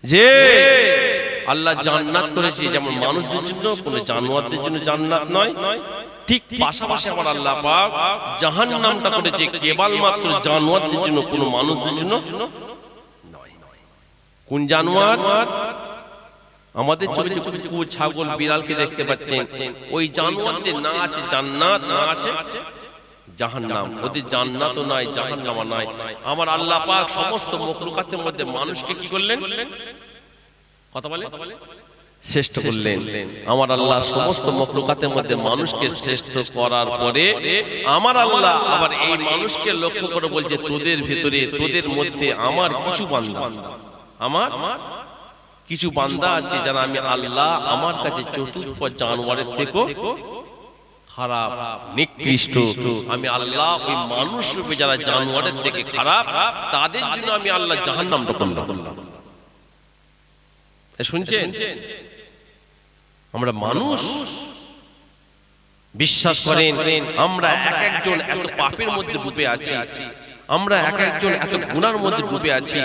যে আল্লাহ জান্নাত করেছে যেমন মানুষদের জন্য, কোন জানোয়ারদের জন্য জান্নাত নয়। ঠিক পাশাপাশি আমার আল্লাহ পাক জাহান্নামটা করেছে কেবলমাত্র জানোয়ারদের জন্য, কোন মানুষদের জন্য নয়। কোন জানোয়ার? আমাদের চোখে যে কুকুর, ছাগল, বিড়ালকে দেখতে পাচ্ছেন, ওই জানোয়ারদের না আছে জান্নাত, না আছে জাহান্নাম। ওদের জান্নাতও নাই, জাহান্নামও নাই। আমার আল্লাহ পাক সমস্ত মখলুকাতের মধ্যে মানুষকে কি করলেন? কথা বলে শ্রেষ্ঠ করলেন। আমার আল্লাহ সমস্ত মখলুকাতের মধ্যে মানুষকে শ্রেষ্ঠ করার পরে আমার আল্লাহ আবার এই মানুষকে লক্ষ্য করে বলছে, তোদের ভিতরে, তোদের মধ্যে আমার কিছু বান্দা, আমার কিছু বান্দা আছে যারা আমি আল্লাহ আমার কাছে চতুর্থ জানোয়ারের থেকে খারাপ, নিকৃষ্ট। আমি আল্লাহ ওই মানুষ রূপে যারা জানোয়ারের থেকে খারাপ, তাদের জন্য আমি আল্লাহ জাহান্নামটা করলাম। শুনছেন? আমরা মানুষ, বিশ্বাস করেন আমরা এক একজন এত পাপের মধ্যে ডুবে আছি, আমরা এক একজন এত গুনার মধ্যে ডুবে আছি।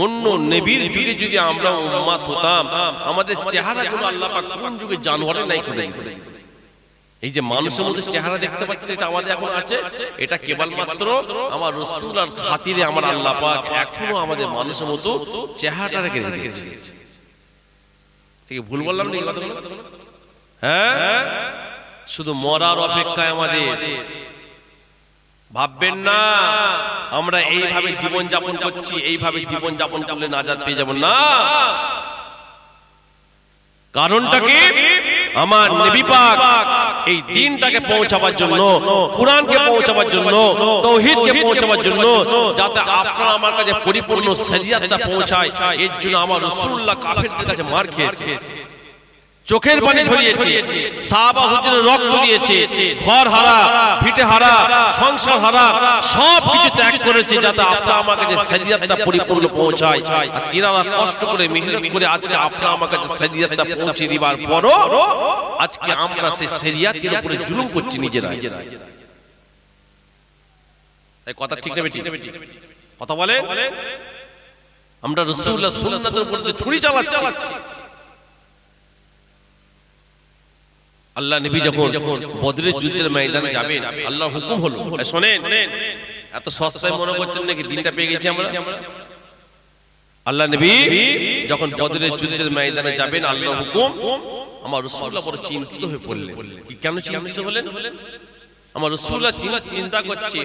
অন্য নবীর যুগে যদি আমরা উম্মত হতাম, আমাদের চেহারাগুলো আল্লাহ পাক কোন যুগে জানোয়ারে নাই করে দিতেন। এই যে মানুষের মধ্যে চেহারা দেখতে পাচ্ছেন, এটা আমাদের এখন আছে, এটা কেবলমাত্র আমার রাসূল আর খাতিরে আমার আল্লাহ পাক এখনো আমাদের মানুষের মতো চেহারাটা রেখে দিয়েছে। এই ভুল বললাম না এই কথাগুলো? হ্যাঁ, শুধু মরার অপেক্ষায় আমাদের। ভাববেন না আমরা এইভাবে জীবন যাপন করছি, এইভাবে জীবন যাপন করলে নাজাত পেয়ে যাব না। কারণটা কি? আমার নবী পাক এই দ্বীনটাকে পৌঁছাবার জন্য, কুরআনকে পৌঁছাবার জন্য, তাওহীদকে পৌঁছাবার জন্য, যাতে আপনারা আমার কাছে পরিপূর্ণ শরীয়তটা পৌঁছায়, এর জন্য আমার রাসূলুল্লাহ কাফেরদের কাছে মার খেয়েছে, চোখের পানি ঝরিয়েছে, সাহাবা হুজুরের রক্ত দিয়েছে, ঘর হারা, ভিটে হারা, সংসার হারা সব কিছু ত্যাগ করেছে, যাতে আপনারা আমার কাছে শরীয়তটা পরিপূর্ণ পৌঁছায়। আর তিনারা কষ্ট করে মেহনত করে আজকে আপনারা আমার কাছে শরীয়তটা পৌঁছে দিবার পরও আজকে আমরা সেই শরীয়তের উপরে জুলুম করছি নিজেরা। এই কথা ঠিক না বেটি? কথা বলে আমরা রাসূলুল্লাহ সুন্নাতের উপরে ছুরি চালাচ্ছি। আল্লাহ নবী যখন বদরের যুদ্ধের ময়দানে যাবেন, আল্লাহর হুকুম হলো, শুনেন, এত সস্তায় মনে করছেন নাকি দিনটা পেয়ে গেছি আমরা? আল্লাহ নবী যখন বদরের যুদ্ধের ময়দানে যাবেন, আল্লাহর হুকুম, আমার রাসূলুল্লাহ বড় চিন্তিত হয়ে পড়লেন। কি কেন চিন্তিত হলেন? আমার রাসূলুল্লাহ চিন্তা করছে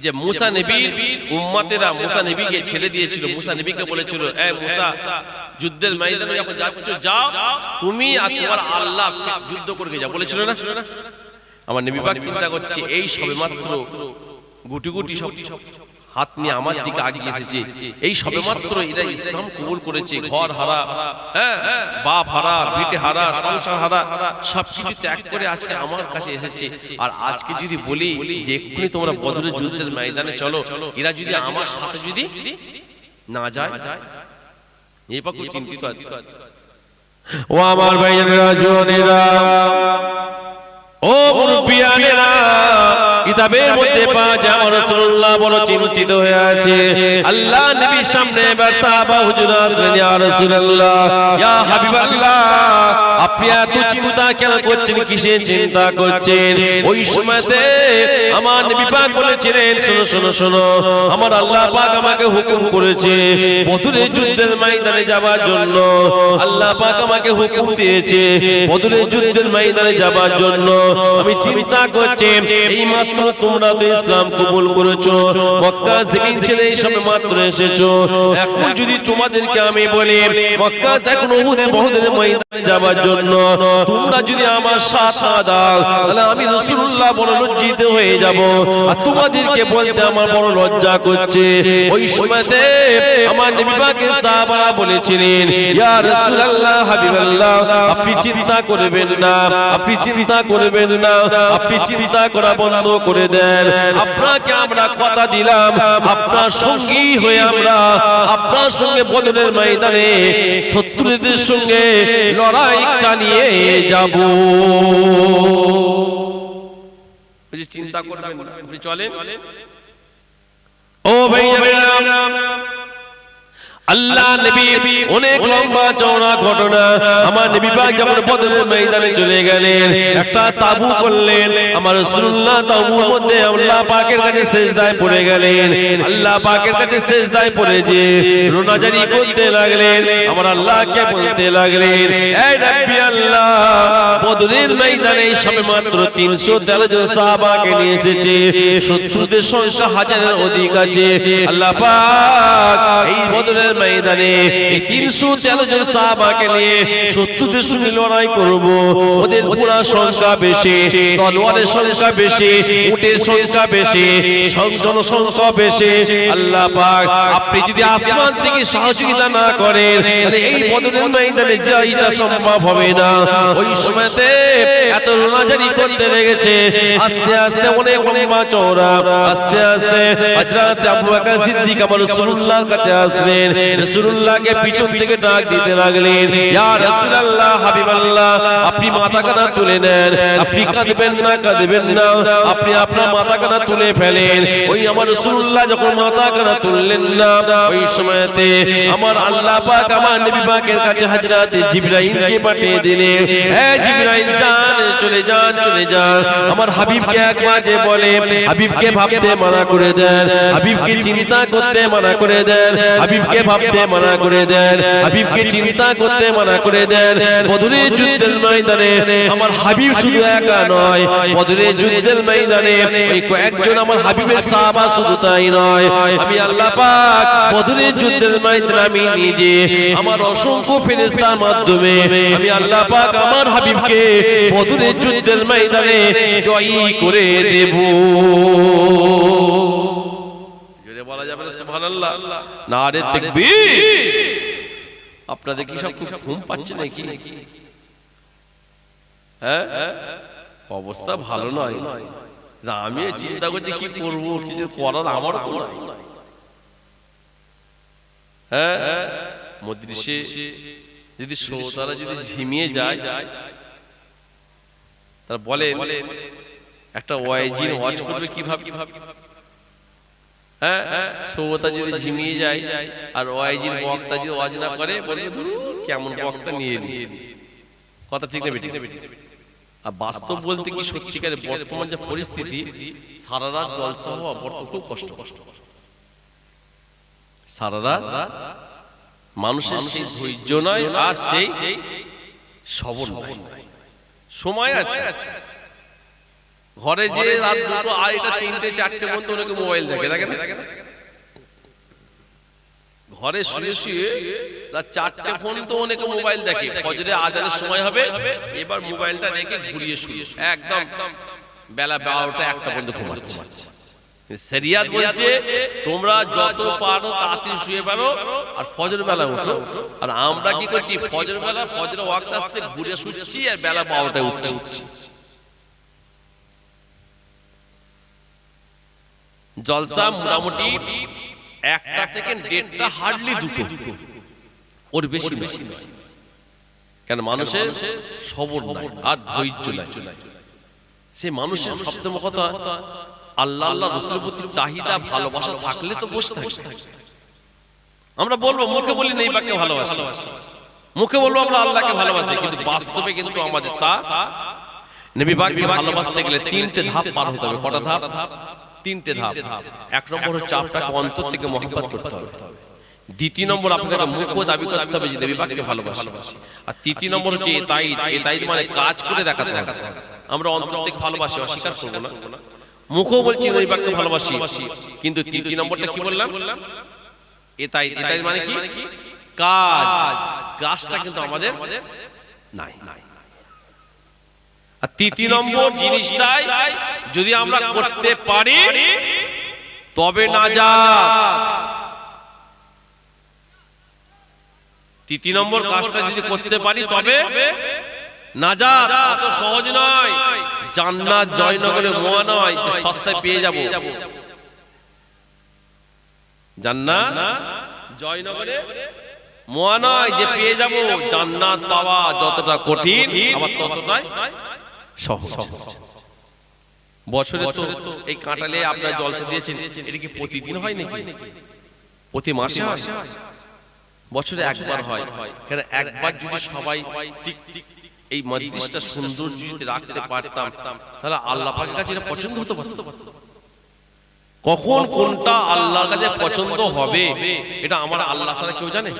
যে মুসা নবীর উম্মতেরা মুসা নবীকে ছেড়ে দিয়েছিল, মুসা নবীকে বলেছিল, এ মুসা যুদ্ধের ময়দানে যখন যাচ্ছ যাও, তুমি আর তোমার আল্লাহ যুদ্ধ করে যাও, বলেছিল না? আমার নবী পাক চিন্তা করছে এই সবেমাত্র গুটি গুটি সব হাত নিয়ে আমার দিকে আগিয়ে এসেছে, এই সবেমাত্র এরা ইসলাম কবুল করেছে, ঘর হারা, হ্যাঁ, বাপ হারা, ভিটে হারা, সংসার হারা সবকিছু ত্যাগ করে আজকে আমার কাছে এসেছে। আর আজকে যদি বলি যে এক্ষুনি তোমরা বদরের যুদ্ধের ময়দানে চলো, এরা যদি আমার সাথে যদি না যায়, এই পাক চিন্তিত আছে। ও আমার ভাইয়েরা, জনেরা, ও মুরব্বিয়ানেরা, কিতাবের মধ্যে পাওয়া যায় রাসূলুল্লাহ বড় চিন্তিত হয়ে আছে। আল্লাহ নবীর সামনে এবার সাহাবা হুজুরা আসলেন, ইয়া রাসূলুল্লাহ, ইয়া হাবিবাল্লাহ, আপনি এত চিন্তা কেন করছেন? কিসের চিন্তা করছেন? ওই সময়তে আমার নবী পাক বলেছিলেন, শোনো শোনো শোনো, আমার আল্লাহ পাক আমাকে হুকুম করেছে বদরের যুদ্ধের ময়দানে যাবার জন্য। আল্লাহ পাক আমাকে হুকুম দিয়েছে বদরের যুদ্ধের ময়দানে যাবার জন্য। আমি চিন্তা করছি এই মাত্র তোমরা তো ইসলাম কবুল করেছো, মক্কা জমিন ছেড়ে এই সবে মাত্র এসেছো, এখন যদি তোমাদেরকে আমি বলি মক্কা এখন উহুদের বদরের ময়দানে যাবার জন্য তোমরা যদি আমার সাথ না দাও, তাহলে আমি রাসূলুল্লাহ বড় লজ্জিত হয়ে যাব, আর তোমাদেরকে বলতে আমার বড় লজ্জা করছে। ওই সময়তে আমার নবী পাকের সাহাবারা বলেছিলেন, ইয়া রাসূলুল্লাহ, হাবিবাল্লাহ, আপনি চিন্তা করবেন না, আপনি চিন্তা করবেন না, আপনি চিন্তা করা বন্ধ করে দেন। আপনাকে আমরা কথা দিলাম, আপনার সঙ্গী হয়ে আমরা আপনার সঙ্গে বদরের ময়দানে শত্রুদের সঙ্গে লড়াই চালিয়ে যাব। চিন্তা করবেন না, আপনি চলেন। ও ভাইয়েরা, আল্লাহ নবী অনেক লম্বা চওড়া ঘটনা। আমার নবী পাক যখন বদরের ময়দানে চলে গেলেন, একটা তাবু করলেন। আমার রাসূলুল্লাহ তাবুর মধ্যে আল্লাহ পাকের কাছে সিজদায় পড়ে গেলেন। আল্লাহ পাকের কাছে সিজদায় পড়ে যে রোনাজারি করতে লাগলেন, আমার আল্লাহকে বলতে লাগলেন, হে নবী আল্লাহ, বদরের ময়দানে সবেমাত্র 313 জন সাহাবাকে নিয়ে এসেছে, শত্রুদের সংখ্যা হাজারের অধিক আছে। আল্লাহ পাক এই বদরের ময়দানে এই 313 জন সাহাবাকে নিয়ে শত্রুদের সঙ্গে লড়াই করব। ওদের ঘোড়ার সংখ্যা বেশি, তলোয়ারের সংখ্যা বেশি, উটের সংখ্যা বেশি, জনসংখ্যা বেশি। আল্লাহ পাক আপনি যদি আসমান থেকে সহযোগিতা না করেন, তাহলে এই বদরের ময়দানে যাওয়াটা সম্ভব হবে না। ওই সময়তে এত রোনাজারি করতে লেগেছে, আস্তে আস্তে অনেক লম্বা চওড়া, আস্তে আস্তে হযরত আবু বকর সিদ্দিক আমার রাসূলুল্লাহর কাছে আসলেন। রাসূলুল্লাহকে পিছন থেকে ডাক দিতে লাগলেন, ইয়া রাসূলুল্লাহ, হাবিবাল্লাহ, আপনি মাথা কানা তুলে নেন, আপনি কাঁদবেন না, কাঁদবেন না, আপনি আপনার মাথা কানা তুলে ফেলেন। ওই আমার রাসূলুল্লাহ যখন মাথা কানা তুললেন না, ওই সময়তে আমার আল্লাহ পাক আমার নবী পাকের কাছে হযরত জিবরাইলকে পাঠিয়ে দিলেন, হে জিবরাইল যান, চলে যান, চলে যান, আমার হাবিবকে একবার যে বলে, হাবিবকে ভাবতে মানা করে দেন, হাবিবকে চিন্তা করতে মানা করে দেন, হাবিবকে ভাবতে মানা করে দেন, হাবিবকে চিন্তা করতে মানা করে দেন। বদরের যুদ্ধের ময়দানে আমার হাবিব শুধু একা নয়, বদরের যুদ্ধের ময়দানে ওই কয়েকজন আমার হাবিবের সাহাবা শুধু তাই নয়, আমি আল্লাহ পাক বদরের যুদ্ধের ময়দানে আমি নিজে আমার অসংখ্য ফেরেশতার মাধ্যমে আমি আল্লাহ পাক আমার হাবিবকে বদরের যুদ্ধের ময়দানে জয়ী করে দেব। জোরে বলা যাবে না সুবহানাল্লাহ? নারে তাকবীর। আপনাদের কি সব ঘুম পাচ্ছে নাকি? হ্যাঁ, অবস্থা ভালো নয়। আমি চিন্তা করছি কি করব, কিছু করার আমার তো নাই। হ্যাঁ, মজলিসে যদি শ্রোতারা যদি ঝিমিয়ে যায়, তারা বলে একটা ওয়াইজির ওয়াজ করবে কিভাবে? হ্যাঁ, শ্রোতা যদি ঝিমিয়ে যায় আর ওয়াইজির বক্তা যদি ওয়াজ না করে, বলবে কেমন বক্তা নিয়ে এলি। কথা ঠিক না বেটি? আর বাস্তব বলতে কি সত্যিকারের বর্তমান যে পরিস্থিতি, সারা রাত জলসা হওয়া বর্তমান খুব কষ্ট। সারা রাত মানুষের সেই ধৈর্য নয় আর সেই সবর নাই। সময় আছে, ঘরে যে রাত 2টো, 2:30, 3টে, 4টে পর্যন্ত অনেকে মোবাইল দেখে, দেখেন ঘরে শুয়ে শুয়ে রাত 4টে পর্যন্ত অনেকে মোবাইল দেখে। ফজরে আজানের সময় হবে, এবার মোবাইলটা রেখে ঘুরিয়ে শুয়ে একদম বেলা 12টা 1টা পর্যন্ত ঘুমাচ্ছে। শরিয়াত বলছে তোমরা যত পারো তাড়াতাড়ি শুয়ে পড়ো আর ফজর বেলা উঠো। আর আমরা কি করছি, ফজর বেলা ফজর ওয়াক্ত আসছে ঘুরে শুচ্ছি আর বেলা 12টায় উঠছি। জলসা মোটামুটি 1টা থেকে 1:30, হার্ডলি 2টো, ওর বেশি নয়। কেন? মানুষের সবর নাই আর ধৈর্য নাই। সেই মানুষের সবচেয়ে বড় কথা, আল্লাহ আল্লাহ রাসূলের প্রতি চাহিদা ভালোবাসা থাকলে তো বসে থাকে। আমরা বলবো, মুখে বলি নেই বাক্যে ভালোবাসি, মুখে বলবো আমরা আল্লাহকে ভালোবাসি, কিন্তু বাস্তবে কিন্তু আমাদের তা নবী পাককে ভালোবাসতে গেলে 3টে ধাপ পার হতে হবে। কটা ধাপ? 3টে ধাপ। 1 নম্বর হচ্ছে আপনাকে অন্তর থেকে মহব্বত করতে হবে। 2 নম্বর আপনাকে মুখে দাবি করতে হবে যে নবী পাককে ভালোবাসি। আর 3 নম্বর হচ্ছে এতাইদ মানে কাজ করে দেখাতে হবে। আমরা অন্তর থেকে ভালোবাসি, অস্বীকার করব না। মুখও বলছি নবী পাককে ভালোবাসি, কিন্তু 3 নম্বরটা কি বললাম? এতাইদ মানে কি? কাজ। কাজটা কিন্তু আমাদের নাই। আর 3 নম্বর জিনিসটাই যদি আমরা করতে পারি তবে নাজাত। 3 নম্বর কাজটা যদি করতে পারি তবে নাজাত। এত সহজ নয়। জান্নাত জয়নগরে মোয়া নয় যে সস্তায় পেয়ে যাব। জান্নাত জয়নগরে মোয়া নয় যে পেয়ে যাব। জান্নাত পাওয়া যতটা কঠিন আবার ততটাই সহজ। বছরে তো এই কাঁটালে আপনার জলসা দিয়েছেন, এটা কি প্রতিদিন হয় নাকি? প্রতি মাসে হয়? বছরে একবার হয়। কেন? একবার যদি সবাই ঠিক এই মজলিসটা সুন্দর যদি রাখতে পারতাম, তাহলে আল্লাহ পাকের কাছে এটা পছন্দ হতে পারত। কখন কোনটা আল্লাহর কাছে পছন্দ হবে এটা আমার আল্লাহ ছাড়া কেউ জানে?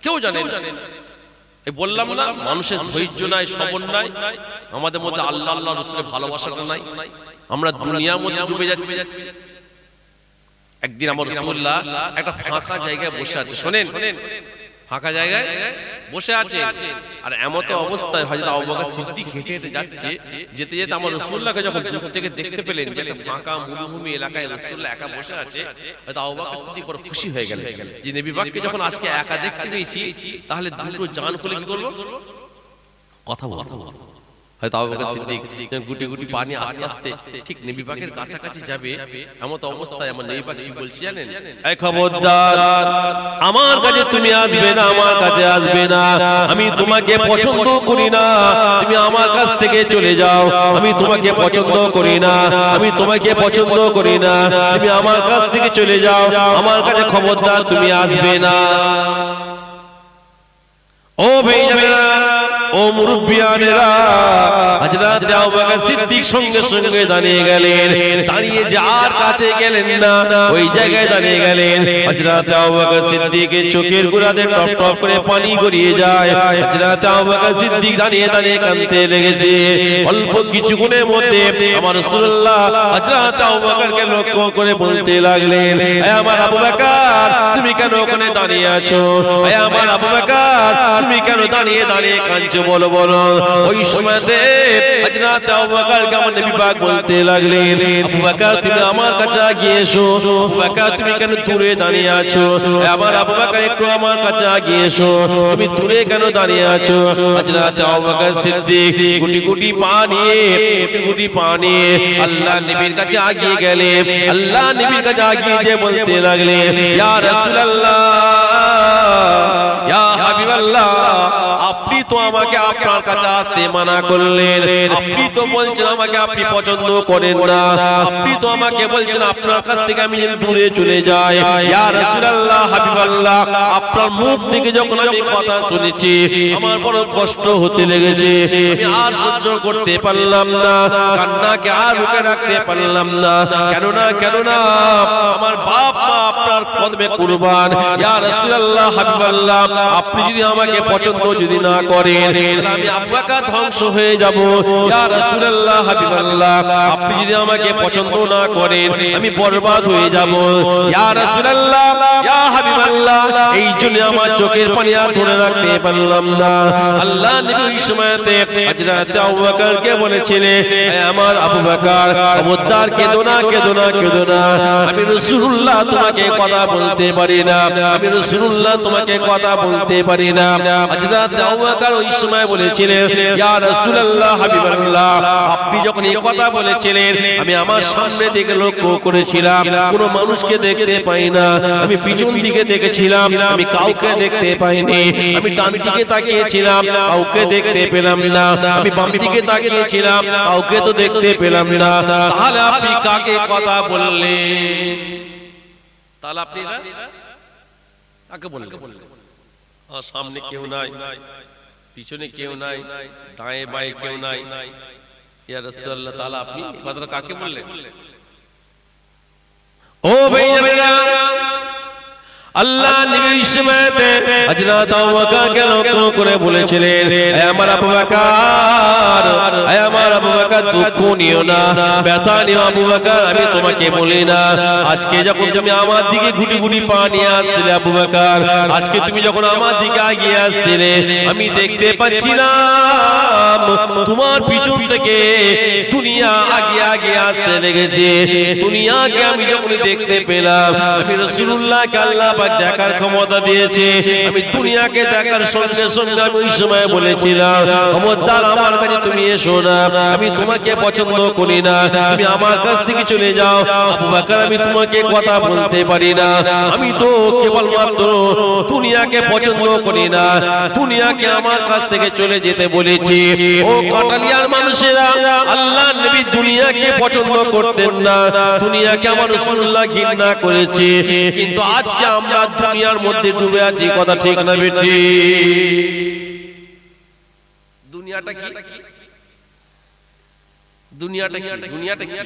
কেউ জানে না। এই বললাম না, মানুষের ধৈর্য নাই, সবর নাই, আমাদের মধ্যে আল্লাহ আল্লাহ রাসূলের ভালোবাসাটা নাই। আমরা দুনিয়ার মধ্যে ডুবে যাচ্ছি। একদিন আমার রাসূলুল্লাহ একটা ফাঁকা জায়গায় বসে আছে। শোনেন, ফাঁকা জায়গায় বসে আছে, আর এমন তো অবস্থায় হযরত আবু বকর সিদ্দিক হেঁটে হেঁটে যাচ্ছে। যেতে যেতে আমার রাসূলুল্লাহকে যখন দূর থেকে দেখতে পেলেন যে একটা ফাঁকা মরুভূমি এলাকায় রাসূলুল্লাহ একা বসে আছে, হযরত আবু বকর সিদ্দিক বড় খুশি হয়ে গেলেন যে নবী পাককে যখন আজকে একা দেখতে পেয়েছি, তাহলে দুটো জান খুলে কি করব? কথা বলবো। হয়তো আবু বকর সিদ্দিক গুটি গুটি পানি আস্তে আস্তে ঠিক নবী পাকের কাছাকাছি যাবে, এমন অবস্থায় আমার নবী পাক কি বলছে জানেন? এই খবরদার, আমার কাছে তুমি আসবে না, আমার কাছে আসবে না, আমি তোমাকে পছন্দ করি না, তুমি আমার কাছ থেকে চলে যাও, আমি তোমাকে পছন্দ করি না, আমি তোমাকে পছন্দ করি না, তুমি আমার কাছ থেকে চলে যাও, আমার কাছে খবরদার তুমি আসবে না। ও ভাইজানেরা, ও মুরব্বিয়ানেরা, হযরত আবু বকর সিদ্দিক সঙ্গে সঙ্গে দাঁড়িয়ে গেলেন, দাঁড়িয়ে যার কাছে গেলেন না ওই জায়গায় দাঁড়িয়ে গেলেন। হযরত আবু বকর সিদ্দিকের চোখের গোড়াতে টপ টপ করে পানি গড়িয়ে যায়। হযরত আবু বকর সিদ্দিক দাঁড়িয়ে দাঁড়িয়ে কাঁদতে লেগেছে। অল্প কিছুক্ষণের মধ্যে আমার রাসূলুল্লাহ হযরত আবু বকরকে লক্ষ্য করে বলতে লাগলেন, হে আমার আবু বকর, তুমি কেন ওখানে দাঁড়িয়ে আছো? হে আমার আবু বকর, তুমি কেন দাঁড়িয়ে দাঁড়িয়ে কাঁদছো? বলো বলো। ওই সময়তে হযরত আবু বকর কেমন নবী পাক বলতে লাগলেন, আবু বকর তুমি আমার কাছে আগিয়ে এসো। আবু বকর তুমি কেন দূরে দাঁড়িয়ে আছো? আমার আবু বকর একটু আমার কাছে আগিয়ে এসো, তুমি দূরে কেন দাঁড়িয়ে আছো? হযরত আবু বকর সিদ্দিক গুটি গুটি পা নিয়ে আল্লাহ নবীর কাছে আগিয়ে গেলেন। আল্লাহ নবীর কাছে আগিয়ে যে বলতে লাগলেন, ইয়া রাসূলুল্লাহ, ইয়া হাবিবাল্লাহ, আপনি তো আমাকে আপনার কাছে আসতে মানা করলেন, আপনি তো বলছেন আমাকে আপনি পছন্দ করেন না, আপনি তো আমাকে বলছেন আপনার কাছ থেকে আমি দূরে চলে যাই। ইয়া রাসূলুল্লাহ, হাবিবাল্লাহ, আপনার মুখ থেকে যখন আমি কথা শুনেছি আমার বড় কষ্ট হতে লেগেছে, আমি আর সহ্য করতে পারলাম না, কান্নাকে আর রুখে রাখতে পারলাম না। কেননা আমার বাপ মা আপনার কদমে কুরবান। ইয়া রাসূলুল্লাহ, হাবিবাল্লাহ, আপনি যদি আমাকে পছন্দ যদি না করেন আমি আবু বকর ধ্বংস হয়ে যাব। ইয়া রাসূলুল্লাহ, হাবিবাল্লাহ, আপনি যদি আমাকে পছন্দ না করেন আমি বরবাদ হয়ে যাব। ইয়া রাসূলুল্লাহ, ইয়া হাবিবাল্লাহ, এই জন্য আমার চোখের পানি আর ধরে রাখতে পারলাম না। আল্লাহ নবী ওই সময়তে হযরত আবু বকরকে বলেছিলেন, হে আমার আবু বকর, খবরদার কেঁদো না, কেঁদো না, কেঁদো না, আমি রাসূলুল্লাহ তোমাকে কথা বলতে পারি না, আমি রাসূলুল্লাহ তোমাকে কথা বলতে পারি না। হযরত আবু বকর ওই সময় বলেছিলেন, ইয়া রাসূলুল্লাহ, হাবিবাল্লাহ, আপনি যখন এই কথা বলেছিলেন আমি আমার সামনে দিকে লক্ষ্য করেছিলাম, কোনো মানুষকে দেখতে পাই না, আমি পিছন দিকে দেখেছিলাম, আমি কাউকে দেখতে পাইনি, আমি ডান দিকে তাকিয়েছিলাম, কাউকে দেখতে পেলাম না, আমি বাম দিকে তাকিয়েছিলাম, কাউকে তো দেখতে পেলাম না। তাহলে আপনি কাকে কথা বললেন? তাহলে আপনি কাকে বললেন? সামনে কেউ নাই, পিছনে কেউ নাই, ডায়ে বায়ে কেউ নাই, ইয়া রাসূলুল্লাহ, তাআলা আপনি কথাটা কাকে বললেন? ও ভাইরা, আল্লাহ নবীর সময়তে হযরত আবু বকরকে লক্ষ্য করে বলেছিলেন, হে আমার আবু বকর, হে আমার আবু বকর, দুঃখ নিও না, ব্যথা নিও আবু বকর, আমি তোমাকে বলি না, আজকে যখন তুমি আমার দিকে গুটি গুটি পা নিয়ে আসছিলে আবু বকর, আজকে তুমি যখন আমার দিকে এগিয়ে আসছিলে আমি দেখতে পাচ্ছিলাম তোমার পিছন থেকে দুনিয়া আগে আগে আসতে লেগেছে। দুনিয়াকে আমি যখন দেখতে পেলাম, আমি রাসূলুল্লাহকে আল্লাহ পাক দেখার ক্ষমতা দিয়েছে, আমি দুনিয়াকে দেখার সঙ্গে সঙ্গে আমি ওই সময় বলেছিলাম, খবরদার আমার কাছে তুমি এসো না, আমি তোমাকে পছন্দ করি না, তুমি আমার কাছ থেকে চলে যাও। আবু বকর, আমি তোমাকে কথা বলতে পারি না, আমি তো কেবলমাত্র দুনিয়াকে পছন্দ করি না, দুনিয়াকে আমার কাছ থেকে চলে যেতে বলেছি। ও কাটালিয়ার মানুষেরা, আল্লাহ নবী দুনিয়াকে পছন্দ করতেন না, দুনিয়াকে আমার রাসূলুল্লাহ ঘৃণা করেছে, কিন্তু আজকে আমরা দুনিয়ার মধ্যে ডুবে আছি, কথা ঠিক না বেটি? দুনিয়াটা কি? দুনিয়াটা কি? দুনিয়াটা কি?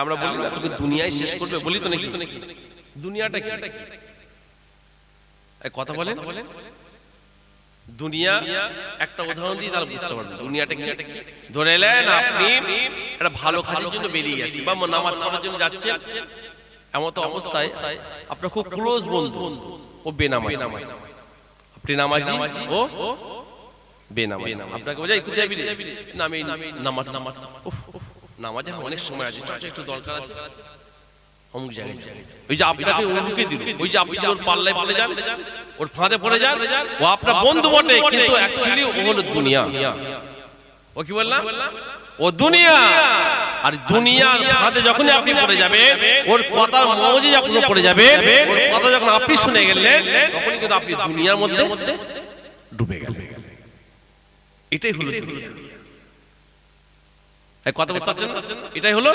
আমরা বলি না তোকে দুনিয়ায় শেষ করবে, বলি তো নাকি? দুনিয়াটা কি? কথা বলেন। দুনিয়া একটা উদাহরণ দিয়ে তাহলে বুঝতে পারবেন দুনিয়াটা কি। ধরে এলেন আপনি একটা ভালো কাজের জন্য বেরিয়ে যাচ্ছেন বা নামাজ পড়ার জন্য যাচ্ছেন, এমন তো অবস্থায় আপনার খুব ক্লোজ বন্ধু ও বেনামাজি, আপনি নামাজি ও বেনামাজি, আপনাকে বোঝাই কোথায় যাবি না আমি নামাজ নামাজে অনেক সময় আছে, একটু দরকার আছে অমুক জায়গায়, ওই যে আপনাকে ওকে দিল, ওই যে আপনি ওর পাল্লায় পড়ে যান, ওর ফাঁদে পড়ে যান, ও আপনার বন্ধু বটে কিন্তু অ্যাকচুয়ালি ও হলো দুনিয়া। ও কি বললাম? ও দুনিয়া। আর দুনিয়ার ফাঁদে যখনই আপনি পড়ে যাবেন, ওর কথার মজে যখন পড়ে যাবে, ওর কথা যখন আপনি শুনে গেলেন, তখনই কিন্তু আপনি দুনিয়ার মধ্যে ডুবে গেলেন। এটাই হলো দুনিয়া। এই কথা বুঝতে পারছেন? এটাই হলো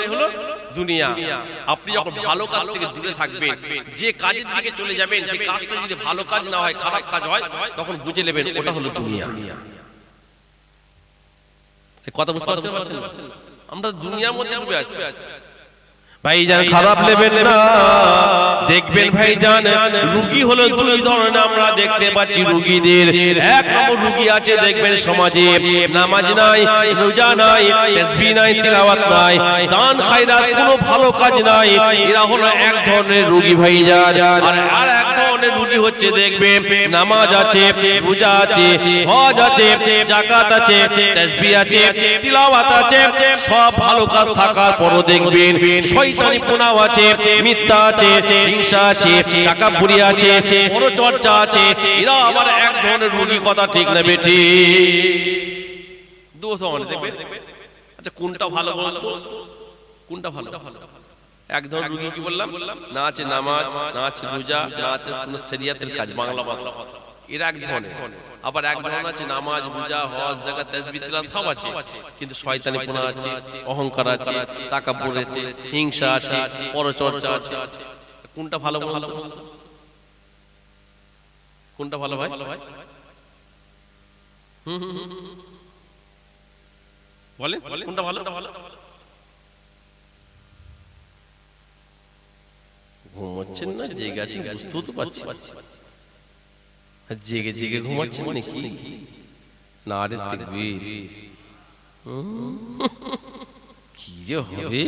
দুনিয়া। আপনি যখন ভালো কাজ থেকে দূরে থাকবেন, যে কাজের দিকে চলে যাবেন, সেই কাজটা যদি ভালো কাজ না হয়, খারাপ কাজ হয়, তখন বুঝে নেবেন ওটা হলো দুনিয়া। এই কথা বুঝতে পারছেন? আমরা দুনিয়ার মধ্যে ডুবে আছি। ভাইজান খারাপ নেবেন না, দেখবেন ভাইজান রোগী হলো দুই ধরনের আমরা দেখতে পাচ্ছি রোগীদের। এক নম্বর রোগী আছে দেখবেন সমাজে নামাজ নাই, রোজা নাই, তাসবিহ নাই, তিলাওয়াত নাই, দান খায়রাত কোনো ভালো কাজ নাই। এরা হলো এক ধরনের রোগী ভাইজান। আর এক ধরনের রোগী হচ্ছে দেখবেন নামাজ আছে, রোজা আছে, হজ আছে, যাকাত আছে, তাসবিহ আছে, তিলাওয়াত আছে, সব ভালো কাজ থাকার পরও দেখবেন শয়তানি পুনাও আছে, মিথ্যা আছে, হিংসা আছে, তাকাব্বুরি আছে, পরচর্চা আছে। এরা আবার এক ধরনের রোগী। কথা ঠিক না বেটি? দু ধরনের দেখবেন। আচ্ছা কোনটা ভালো বলতো? কোনটা ভালো? এক ধরনের রোগী কি বললাম? না আছে নামাজ, না আছে রোজা, না আছে কোন শরিয়াতের কাজ, বাংলা বাংলা। এরা এক ধরনের। আবার এক ধরনের আছে নামাজ, রোজা, হজ, যাকাত, তাসবিহ, তিলাওয়াত সব আছে, কিন্তু শয়তানি পুনা আছে, অহংকার আছে, তাকাব্বুর আছে, হিংসা আছে, পরচর্চা আছে। কোনটা ভালো বলতো? কোনটা ভালো ভাই? বলেন কোনটা ভালো? ঘুমাচ্ছেন না জেগে আছেন বুঝতেও তো পারছি। জেগে জেগে ঘুমাচ্ছেন নাকি? না রে তাকবীর, কি যে হবে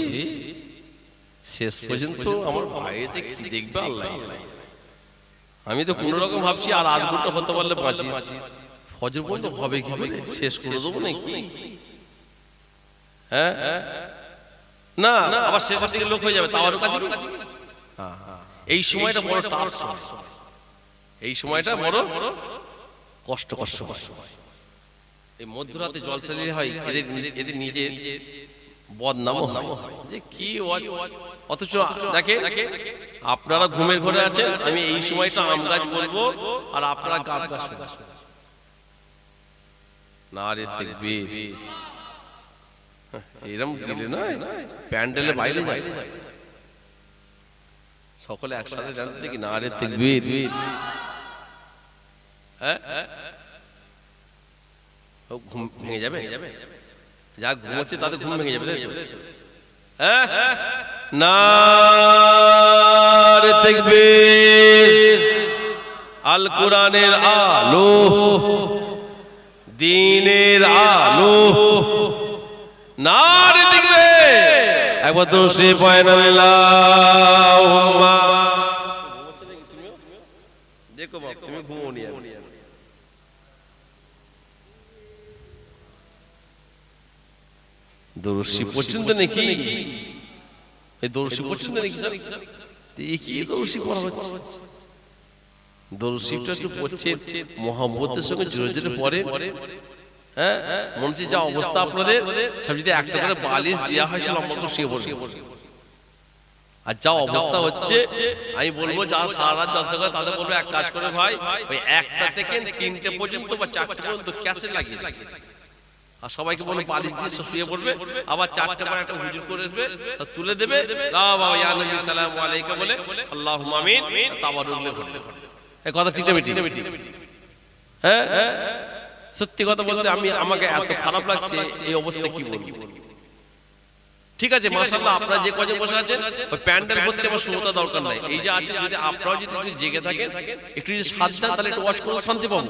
শেষ পর্যন্ত আমার ভাই এসে কি দেখবে আল্লাহ। আমি তো কোন রকম ভাবছি আর আধ ঘন্টা হতে পারলে বাঁচি, ফজর পর্যন্ত হবে কি শেষ করে দেবো নাকি? হ্যাঁ না, আবার শেষের দিকে লোক হয়ে যাবে তার কাছে। এই সময়টা বড় টাফ সময়, এই সময়টা বড় কষ্ট। এই মধ্যরাতে জলসা দিলে হয় এদের নিজের বদনামও হয় যে কি ওয়াজ। অথচ দেখে আপনারা ঘুমের ঘরে আছেন, আমি এই সময়টা আম গাছ বলবো আর আপনারা গাছ গাছ। না রে তাকবীর, এরকম দিলে না প্যান্ডেলের বাইরে যায় সকলে একসাথে জানতে দেখি না রে তাকবীর। হ্যাঁ ঘুম ভেঙে যাবে, যা ঘুমোচ্ছে তাদের ঘুম ভেঙে যাবে। হ্যাঁ নারে তাকবীর। আল কোরআনের আলো, দ্বীনের আলো, নারে তাকবীর। একবার তো সে পয়ন আল্লাহুম্মা। দেখো বাপ তুমি ঘুমো নি, দরশি পর্যন্ত নাকি? এই দরশি পর্যন্ত নাকি? এই কি দরশি পড়া হচ্ছে? দরশিটা তো পড়ছে মুহাম্মদের সঙ্গে জোরে জোরে পড়ে। হ্যাঁ মনসি যা অবস্থা আপনাদের, সব যদি একটা করে বালিশ দেওয়া হয় সে লম্বা করে শুয়ে পড়বে। আর যা অবস্থা হচ্ছে আমি বলবো যারা সারা রাত জলসা করে তাদের বলবো এক কাজ করে ভাই, ওই 1টা থেকে 3টে পর্যন্ত বা 4টে পর্যন্ত ক্যাসেট লাগিয়ে আর সবাইকে বলে বালিশ দিয়ে শুয়ে পড়বে। আবার 4টে পর একটা হুজুর করে আসবে, তুলে দেবে লা বাবা ইয়া নবী সালামু আলাইকা বলে আল্লাহুম্মা আমিন, তাওয়ারুক ঘটবে। এই কথা ঠিক না বেটি? হ্যাঁ সত্যি কথা বলতে আমাকে এত খারাপ লাগছে এই অবস্থা, কি বলবো। ঠিক আছে মাশাআল্লাহ আপনারা যে কজন বসে আছেন ওই প্যান্ডেল করতে আমার সুবিধা দরকার নাই। এই যে আছে যদি আপনারাও যদি জেগে থাকেন একটু যদি সাথ দেন তাহলে একটু ওয়াচ করে শান্তি পাবো।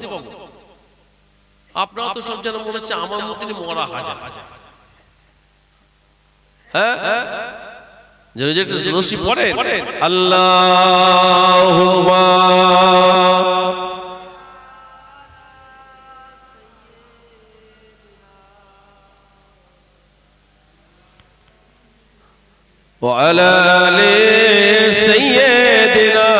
আপনারা তো সব যেন মনে হচ্ছে আমার মতনই মরা হাজার। হ্যাঁ জোরে জোরে রশি পড়েন আল্লাহুম্মা ওয়া আলা আলি সাইয়্যিদিনা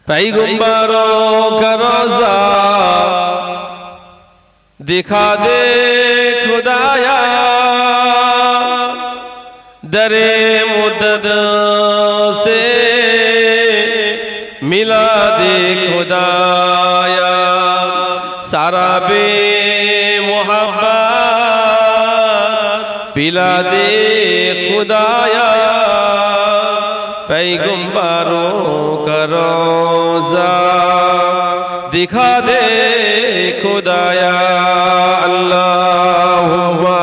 पैगंबरों का रोजा दिखा दे खुदाया दरे मुद्दत से मिला दे खुदाया सारा बे मोहब्बत पिला दे खुदाया पैगंबरों का रोजा दिखा दे खुदाया अल्लाहुम्मा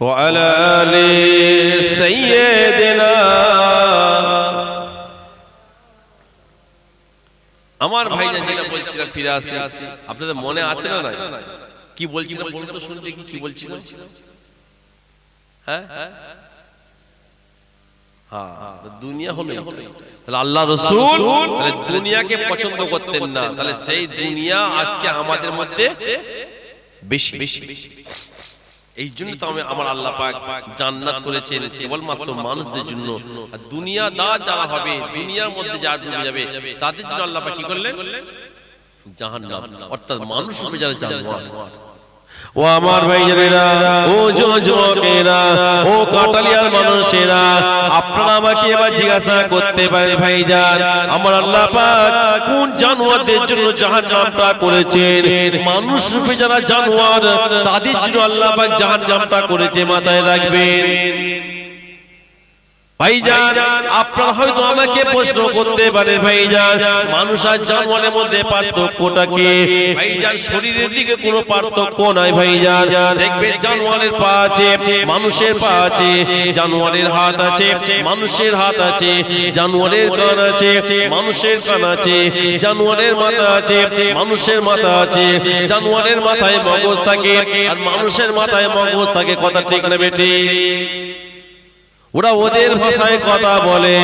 व अला आलि सय्यिदिना আমার ভাইজান যেটা বলছিলাম ফিরে আসে আপনাদের মনে আছে না কি বলছিলাম বলুন তো শুনতে কি বলছিলাম হ্যাঁ হ্যাঁ দুনিয়া হলো তাহলে আল্লাহ রাসূল তাহলে দুনিয়াকে পছন্দ করতেন না তাহলে সেই দুনিয়া আজকে আমাদের মধ্যে বেশি এই জন্য তো আমার আল্লাহ পাক জান্নাত করেছেন কেবলমাত্র মানুষদের জন্য আর দুনিয়াদার যারা হবে দুনিয়ার মধ্যে যারা ডুবে যাবে তাদের জন্য আল্লাহ পাক কি করলেন জাহান্নাম অর্থাৎ মানুষ হবে যারা জাহান্নাম ও আমার ভাইজানেরা ও যুবকেরা ও কাটালিয়ার মানুষেরা আপনারা আমাকে এবার জিজ্ঞাসা করতে পারেন ভাইজান আমার আল্লাহ পাক কোন জানোয়ারদের জন্য জাহান্নামটা করেছেন মানুষ রূপে যারা জানোয়ার তাদের জন্য আল্লাহ পাক জাহান্নামটা করেছে মাথায় রাখবেন ভাইজান আপনারা হয়তো আমাকে প্রশ্ন করতে পারেন ভাইজান মানুষ আর জানোয়ারের মধ্যে পার্থক্যটা কি ভাইজান শরীরের দিকে কোনো পার্থক্য নাই ভাইজান দেখবেন জানোয়ারের পা আছে মানুষের পা আছে জানোয়ারের হাত আছে মানুষের হাত আছে জানোয়ারের কান আছে মানুষের কান আছে জানোয়ারের মাথা আছে মানুষের মাথা আছে জানোয়ারের মাথায় মগজ থাকে আর মানুষের মাথায় মগজ থাকে কথা ঠিক না বেটি ওরা ওদের ভাষায় কথা বলে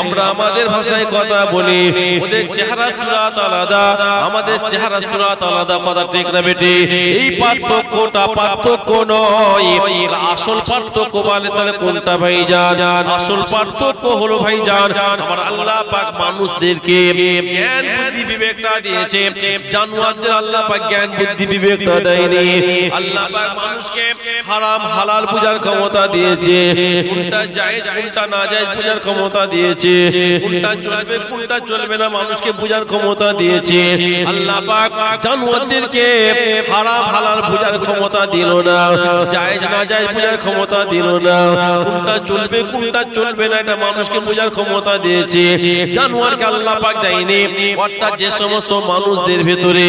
আমরা আমাদের ভাষায় কথা বলি ওদের চেহারা সুরাত আলাদা আমাদের চেহারা সুরাত আলাদা কথা ঠিক না বেটি এই পার্থক্য নয় আসল পার্থক্য বলে তাহলে কোনটা ভাইজান আসল পার্থক্য হলো ভাইজান আমার আল্লাহ পাক মানুষদেরকে জ্ঞান বুদ্ধি বিবেকটা দিয়েছে জানোয়ারদের আল্লাহ পাক জ্ঞান বুদ্ধি বিবেকটা দেয়নি আল্লাহ পাক মানুষকে হারাম হালাল বুঝার ক্ষমতা দিয়েছে কোনটা জায়েজ কোনটা নাজায়েজ বুঝার ক্ষমতা দিয়েছে কোনটা চলবে কোনটা চলবে না মানুষকে বুঝার ক্ষমতা দিয়েছে আল্লাহ পাক জানোয়ারদেরকে হারাম হালাল বুঝার ক্ষমতা দিল না জায়েজ নাজায়েজ বুঝার ক্ষমতা দিল না কোনটা চলবে কোনটা চলবে না এটা মানুষকে বুঝার ক্ষমতা দিয়েছে জানোয়ারকে আল্লাহ পাক দেয়নি অর্থাৎ যে সমস্ত মানুষদের ভিতরে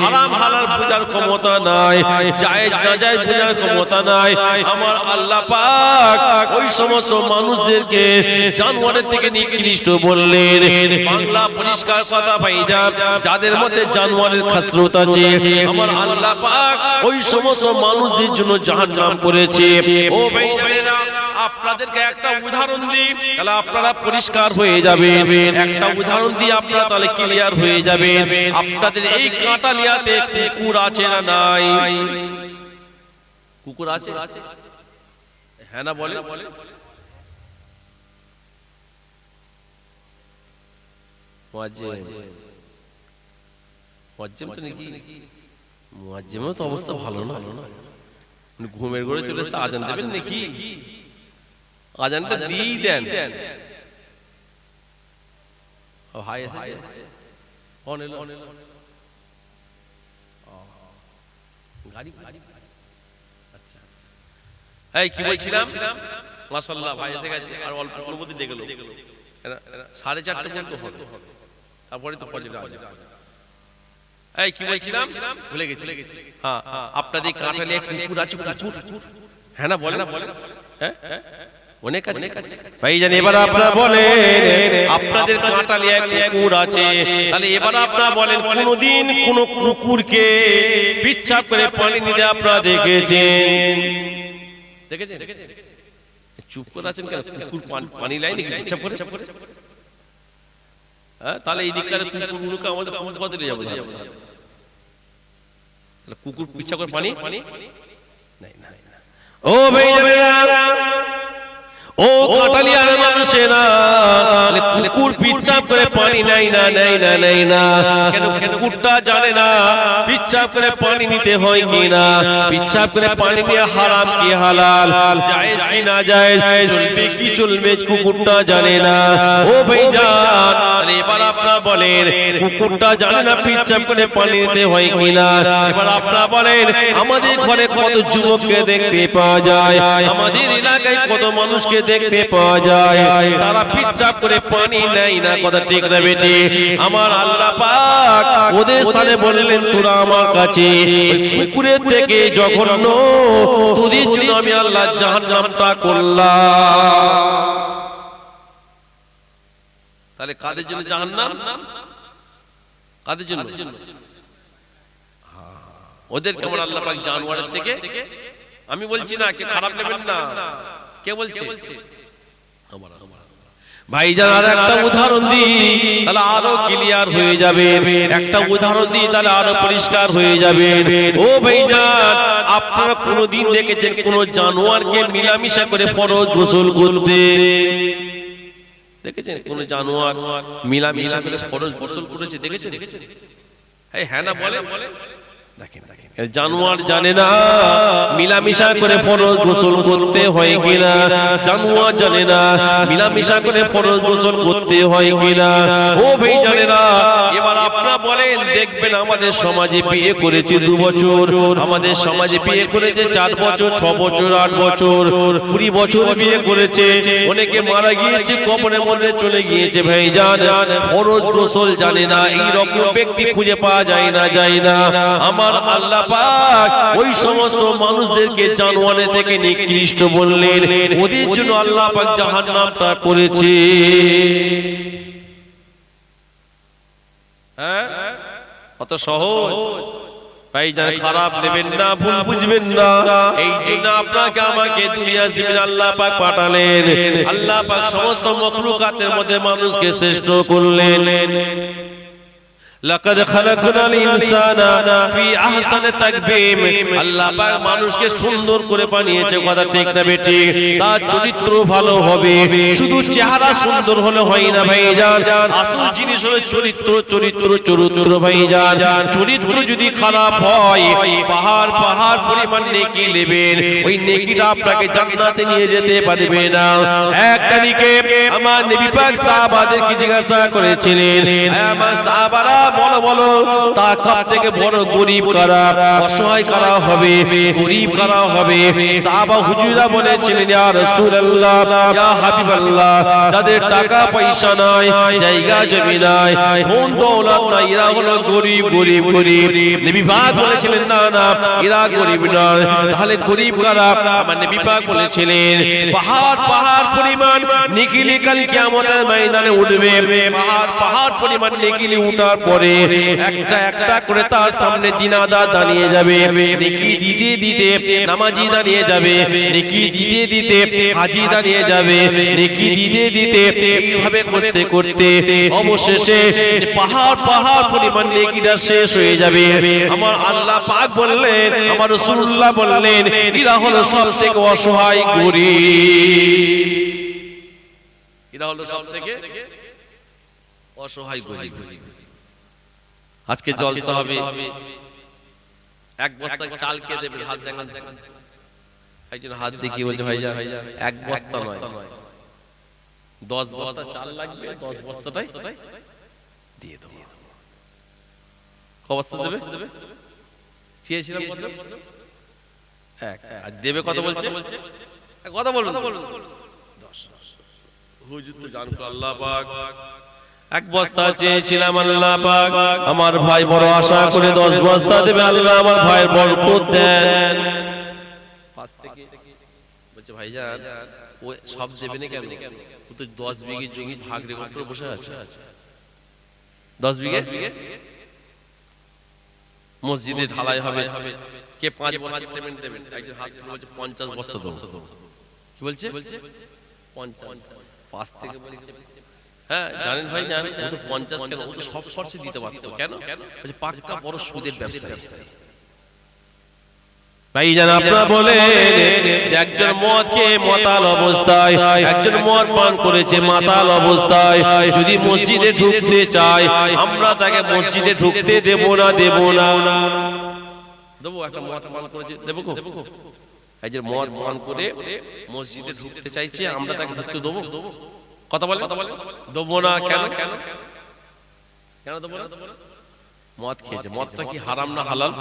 হারাম হালাল বুঝার ক্ষমতা নাই জায়েজ নাজায়েজ বুঝার ক্ষমতা নাই আমার আল্লাহ পাক ওই সমস্ত মানুষদেরকে জানোয়ারের থেকে নিকৃষ্ট বললেন বাংলা পরিষ্কার কথা ভাইজান যাদের মধ্যে জানোয়ারের খাসলত আছে আমার আল্লাহ পাক ওই সমস্ত মানুষদের জন্য জাহান্নাম করেছে ও ভাইজানেরা আপনাদেরকে একটা উদাহরণ দিই তাহলে আপনারা পরিষ্কার হয়ে যাবেন একটা উদাহরণ দিয়ে আপনারা তাহলে ক্লিয়ার হয়ে যাবেন আপনাদের এই কাটালিয়াতে কুকুর আছে না নাই কুকুর আছে হ্যাঁ না বলে তো অবস্থা ভালো না ঘুমের ঘরে চলে এসে আজান দেবেন নাকি আজানটা দিয়েই দেন ভাই এসেছে আচ্ছা এই কি বলছিলাম মাশাআল্লাহ ভাই এসে গেছে আর অল্প কোন মধ্যে ডেকে গেল 4:30 পর্যন্ত হবে তারপরে তো ফজর আজান এই কি বলছিলাম ভুলে গেছি হ্যাঁ আপনাদের কাটালে কুকুর আছে কুকুর হ্যাঁ না বলে হ্যাঁ অনেক আছে ভাইজান এবার আপনারা বলেন আপনাদের কাটালে কুকুর আছে তাহলে এবার আপনারা বলেন কোনদিন কোন কুকুরকে পিচ্ছাপ করে পানি নিতে আপনারা দেখেছেন চুপ করে আছেন কেন কুকুর পানি লাইন নাকি পিচ্ছাপ করে হ্যাঁ তাহলে এই দিককার কুকুরগুলোকে আমাদের পথে নিয়ে যাবো কুকুর পিচ্ছাপ করে পানি নাই ও ভাইজানেরা, ও কাটালিয়ার মানুষেরা, কুকুর পিচ্ছাপ করে পানি নেয় না, নেয় না, নেয় না কেন? কুকুরটা জানে না পিচ্ছাপ করে পানি নিতে হয় কি না, পিচ্ছাপ করে পানি নিয়ে হারাম কি হালাল, জায়েজ কি না জায়েজ, চলবে কি চলবে কুকুরটা জানে না। ও ভাইজান, এবার আপনারা বলেন কুকুরটা জানে না পিচ্ছাপ করে পানি নিতে হয় কি না, এবার আপনারা বলেন আমাদের ঘরে কত যুবককে দেখতে পাওয়া যায়, আমাদের এলাকায় কত মানুষকে দেখতে পাওয়া যায়, তারা পিচ্ছাপ করে পানি নেয় না, কথা ঠিক না বেটি? আমার আল্লাহ পাক ওদের সামনে বললেন তোরা আমার কাছে কুকুরের থেকে জঘন্য, তোদের জন্য আমি আল্লাহ জাহান্নামটা করলাম। তাহলে কাদের জন্য জাহান্নাম? কাদের জন্য? ওদের কেমন আল্লাহ পাক জানোয়ারের থেকে, আমি বলছি না, কে খারাপ নেবেন না, কে বলছে? ভাইজান আর একটা উদাহরণ দিই তাহলে আরো ক্লিয়ার হয়ে যাবে, একটা উদাহরণ দিই তাহলে আরো পরিষ্কার হয়ে যাবে। ও ভাইজান, আপনারা কোনদিন দেখেছেন কোন জানোয়ারকে মিলামিশা করে ফরজ গোসল করতে? দেখেছেন কোন জানোয়ার মিলামিশা করে ফরজ গোসল করেছে? দেখেছেন? হ্যাঁ না বলে? দেখেন, জানোয়ার জানে না মিলামিশা করে ফরজ গোসল করতে হয় কিনা, জানোয়ার জানে না মিলামিশা করে ফরজ গোসল করতে হয় কিনা। ও ভাই জানে না। এবার আপনারা বলেন, দেখবেন আমাদের সমাজে বিয়ে করেছে 2 বছর, আমাদের সমাজে বিয়ে করেছে 4 বছর, 6 বছর, 8 বছর, 20 বছর বিয়ে করেছে, অনেকে মারা গিয়েছে, কবরের মধ্যে চলে গিয়েছে। ভাই জান, ফরজ গোসল জানে না, এই রকম ব্যক্তি খুঁজে পাওয়া যায় না, যায় না। আমার আল্লাহ পাক ওই সমস্ত মানুষদেরকে জানোয়ারের থেকে নিকৃষ্ট বললেন, ওদের জন্য আল্লাহ পাক জাহান্নামটা করেছে। হ্যাঁ, কত সহজ। ভাইজান খারাপ নেবেন না, ভুল বুঝবেন না, এই জন্য আপনাকে আমাকে দুনিয়া জমিন আল্লাহ পাক পাঠালেন। আল্লাহ পাক সমস্ত মাখলুকাতের মধ্যে মানুষকে শ্রেষ্ঠ করলেন। লাকাদ খালাকনাল ইনসানা ফি আহসানি তাকবীম, আল্লাহ পাক মানুষকে সুন্দর করে বানিয়েছে, কথা ঠিক না বেটি? তার চরিত্র ভালো হবে, শুধু চেহারা সুন্দর হলে হয় না ভাইজান, আসল জিনিস হলো চরিত্র, চরিত্র, চরিত্র ভাইজান। চরিত্র যদি খারাপ হয়, পাহাড় পাহাড় পরিমাণ নেকি নেবেন, ওই নেকিটা আপনাকে জান্নাতে নিয়ে যেতে পারবে না। এক তারিখে আমার নবী পাক সাহাবাদেরকে জিজ্ঞাসা করেছিলেন, আমার সাহাবারা বলো বলো, তাকাত থেকে বড় গরিব কারা, অসহায় কারা হবে, গরিব কারা হবে? সাহাবা হুজুরা বলেছিলেন, ইয়া রাসূলুল্লাহ, ইয়া হাবিবাল্লাহ, যাদের টাকা পয়সা নাই, জায়গা জমি নাই, ধন দৌলত নাই, এরা হলো গরিব, গরিব, গরিব। নবী পাক বলেছিলেন, না না, এরা গরিব নয়। তাহলে গরিব কারা? আমার নবী পাক বলেছিলেন, পাহাড় পাহাড় পরিমাণ নেকি কাল কিয়ামতের ময়দানে উঠবে, পাহাড় পাহাড় পরিমাণ নেকি উঠার পরে একটা একটা করে তার সামনে দিনাদার দাঁড়িয়ে যাবে, নেকি দিতে দিতে নামাজি দাঁড়িয়ে যাবে, নেকি দিতে দিতে হাজি দাঁড়িয়ে যাবে, নেকি দিতে দিতে এইভাবে করতে করতে অবশেষে পাহাড় পাহাড় পরিমাণ নেকিটা শেষ হয়ে যাবে। আমার আল্লাহ পাক বললেন, আমার রাসূলুল্লাহ বললেন, এরা হলো সবথেকে অসহায় গরিব, এরা হলো সবথেকে অসহায় গরিব। আজকে জলসা হবে, এক বস্তা চাল কে দেবে? হাত দেখান, একজন হাত দেখিয়ে বলছে, ভাইজান এক বস্তা নয়, 10 বস্তা চাল লাগবে, 10 বস্তাটাই দিয়ে দেবো। ক বস্তা দেবে? চেয়েছিলাম কত? এক। আর দেবে কত বলছে? কথা বলুন। 10। হুজুর তো জানতো আল্লাহ পাক 1 বস্তা চেয়েছিলাম, আল্লাহ পাক আমার ভাই বড় আশা করে 10 বস্তা দেবে, আল্লাহ আমার ভাইয়ের বরকত দেন। পাঁচ থেকে বলছে, ভাইজান ও সব দেবে না কেন? ও তো 10 বিঘে জমি ভাগ রেকর্ড করে বসে আছে। 10 বিঘে মসজিদে ঢালাই হবে, কে 5 বস্তা সিমেন্ট দেবেন? একজন হাত তুলে বলছে 50 বস্তা দেবো। কি বলছে? 50। 5 থেকে বলছে, হ্যাঁ জানেন ভাই, জানেন ও তো 50 কেন, ও তো সব খরচে দিতে পারতো। কেন? বলছে পাক্কা বড় সুদের ব্যবসায়ী। ভাইজান আপনারা বলেন যে একজন মদ খেয়ে মাতাল অবস্থায়, একজন মদ পান করেছে মাতাল অবস্থায় যদি মসজিদে ঢুকতে চায়, আমরা তাকে মসজিদে ঢুকতে দেব না? দেবো? একটা মদ পান করেছে দেবো? এই যে মদ পান করে মসজিদে ঢুকতে চাইছে, আমরা তাকে ঢুকতে দেবো? কথা বলে দেবো না। কেন দেবো না? মদ খেয়েছে। মদটা কি হারাম না হালাল?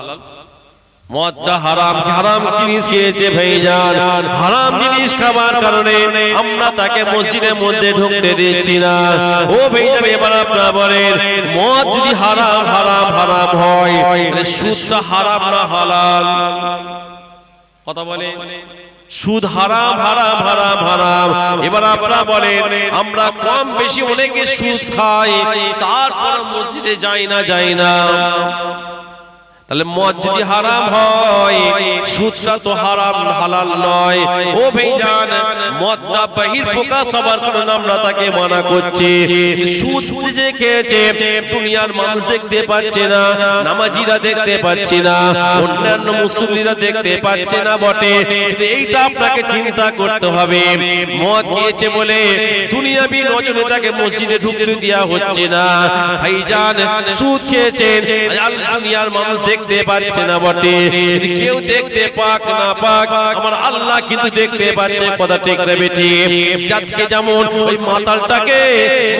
মদটা হারাম। হারাম জিনিস খেয়েছে ভাইজান, হারাম জিনিস খাবার কারণে আমরা তাকে মসজিদের মধ্যে ঢুকতে দিচ্ছি না। ও ভাইজান এবার আপনারা বলেন, মদ যদি হারাম হয়, তাহলে সুদটা হারাম না হালাল? কথা বলে সুদ হারাম। এবার আপনারা বলেন, আমরা কম বেশি অনেকে সুদ খাই, তারপর মসজিদে যাই না। তাহলে মদ যদি হারাম হয়, সুদটা তো হারাম হালাল নয়। ও ভাইজান মদটা বহির্প্রকাশ হবার কারণে আমরা তাকে মানা করছি। সুদ যে খেয়েছে দুনিয়ার মানুষ দেখতে পাচ্ছে না, নামাজিরা দেখতে পাচ্ছে না, অন্যান্য মুসলিমরা দেখতে পাচ্ছে না বটে, কিন্তু এইটা আপনাকে চিন্তা করতে হবে। মদ খেয়েছে বলে দুনিয়াবি নজরে তাকে মসজিদে ঢুকতে দেওয়া হচ্ছে না। ভাইজান সুদ খেয়েছে দুনিয়ার মানুষ দেখতে পাচ্ছে না বটে, কেউ দেখতে পাক না পাক, আমার আল্লাহ কিন্তু দেখতে পাচ্ছে। কথা ঠিক না বেঠিক? আজকে যেমন ওই মাতালটাকে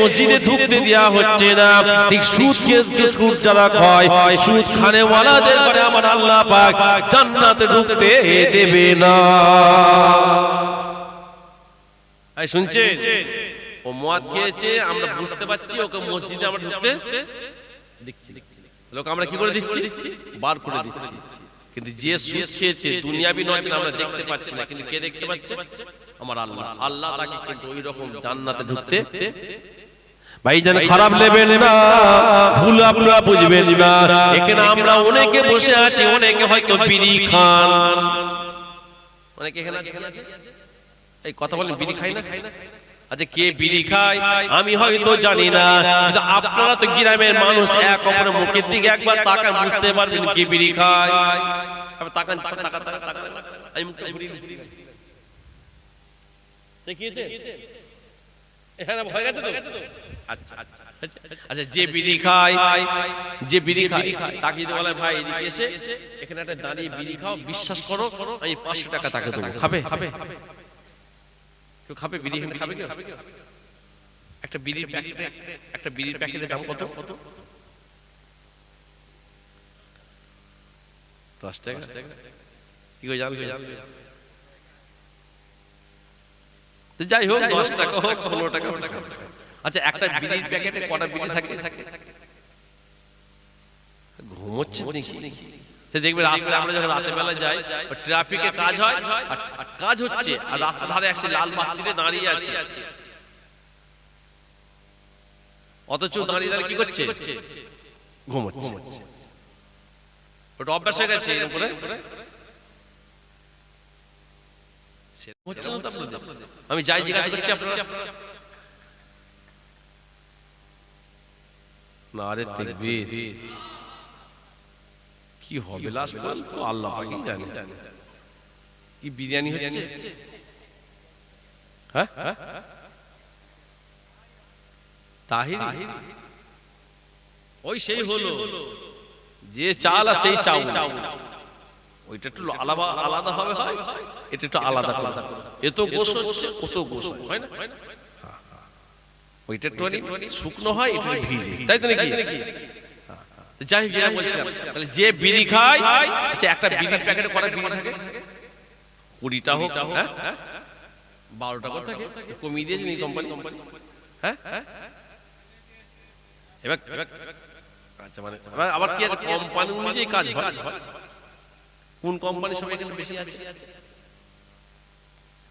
মসজিদে ঢুকতে দেওয়া হচ্ছে না, ঠিক সুদ যারা খায়, সুদ খানেওয়ালাদের ঘরে আমার আল্লাহ পাক জান্নাতে ঢুকতে দেবে না। শুনছে? ও মদ খেয়েছে, আমরা বুঝতে পারছি, ওকে মসজিদে আমরা ঢুকতে দিচ্ছি। লোক আমরা কি করে দিচ্ছি? বার করে দিচ্ছি। কিন্তু যে সুদ খেয়েছে দুনিয়াবি নয়, আমরা দেখতে পাচ্ছি না, কিন্তু কে দেখতে পাচ্ছে? আমার আল্লাহ। আল্লাহ তাকে কিন্তু ওই রকম জান্নাতে ঢুকতে। ভাইজান খারাপ নেবেন না, ভুল আপনারা বুঝবেন না। এখানে আমরা অনেকে বসে আছি, অনেকে হয়তো বিড়ি খান, অনেকে এখানে আছে, এই কথা বলেন বিড়ি খাই না? আচ্ছা কে বিড়ি খায় আমি হয়তো জানি না, কিন্তু আপনারা তো গ্রামের মানুষ, এক অপরের মুখের দিকে একবার তাকান, বুঝতে পারবেন কে বিড়ি খায়। তাকান, আমি মুখটা ঘুরিয়ে দিচ্ছি। দেখিয়েছে? এখানে ভয় গেছে তো? আচ্ছা যে বিড়ি খায়, তাকে যদি বলে ভাই এদিকে এসে এখানে একটা দাঁড়িয়ে বিড়ি খাও, বিশ্বাস করো আমি 500 টাকা তাকে দেবো। খাবে? খাবে বিড়ি? খাবে কেউ? একটা বিড়ির প্যাকেটের দাম কত? 10 টাকা। কি করে জানবে? যাই হোক 10 টাকা হোক 15 টাকা হোক। আচ্ছা একটা বিড়ির প্যাকেটে কটা বিড়ি থাকে? ঘুমোচ্ছে নাকি? সে দেখবে রাস্তায় আমরা যখন রাতের বেলা যাই, ট্রাফিকে কাজ হয়, কাজ হচ্ছে আর রাস্তার ধারে একটা লাল বাতিতে দাঁড়িয়ে আছে, অথচ দাঁড়িয়ে কি করছে? ঘুমোচ্ছে। ওটা অভ্যাস হয়ে গেছে। আমি যাই জিজ্ঞাসা করছি আপনারা না, আরে তাকবীর, কি হবে লাস্ট পর্যন্ত আল্লাহ পাকই জানে। কি বিরিয়ানি হচ্ছে? হ্যাঁ তাহিরি, ওই সেই হলো যে চাল আর সেই চাউ, ওইটা একটু আলাদা ভাবে হয়, এটা একটু আলাদা আলাদা। এত গোশ হচ্ছে, কত গোশ হয় না? ওইটা একটু শুকনো হয়, এটা ভিজে, তাই তো নাকি? যাই হোক বলছিলাম, তাহলে যে বিড়ি খায়, আচ্ছা একটা বিড়ির প্যাকেটে কটা বিড়ি থাকে? 20টা হোক, 12টা করে থাকে, কমিয়ে দিয়েছে নি কোম্পানি? হ্যাঁ এবার আচ্ছা মানে আবার কি আছে, কোম্পানি অনুযায়ী কাজ হয়। কোন কোম্পানি সবাই এখানে বেশি আছে?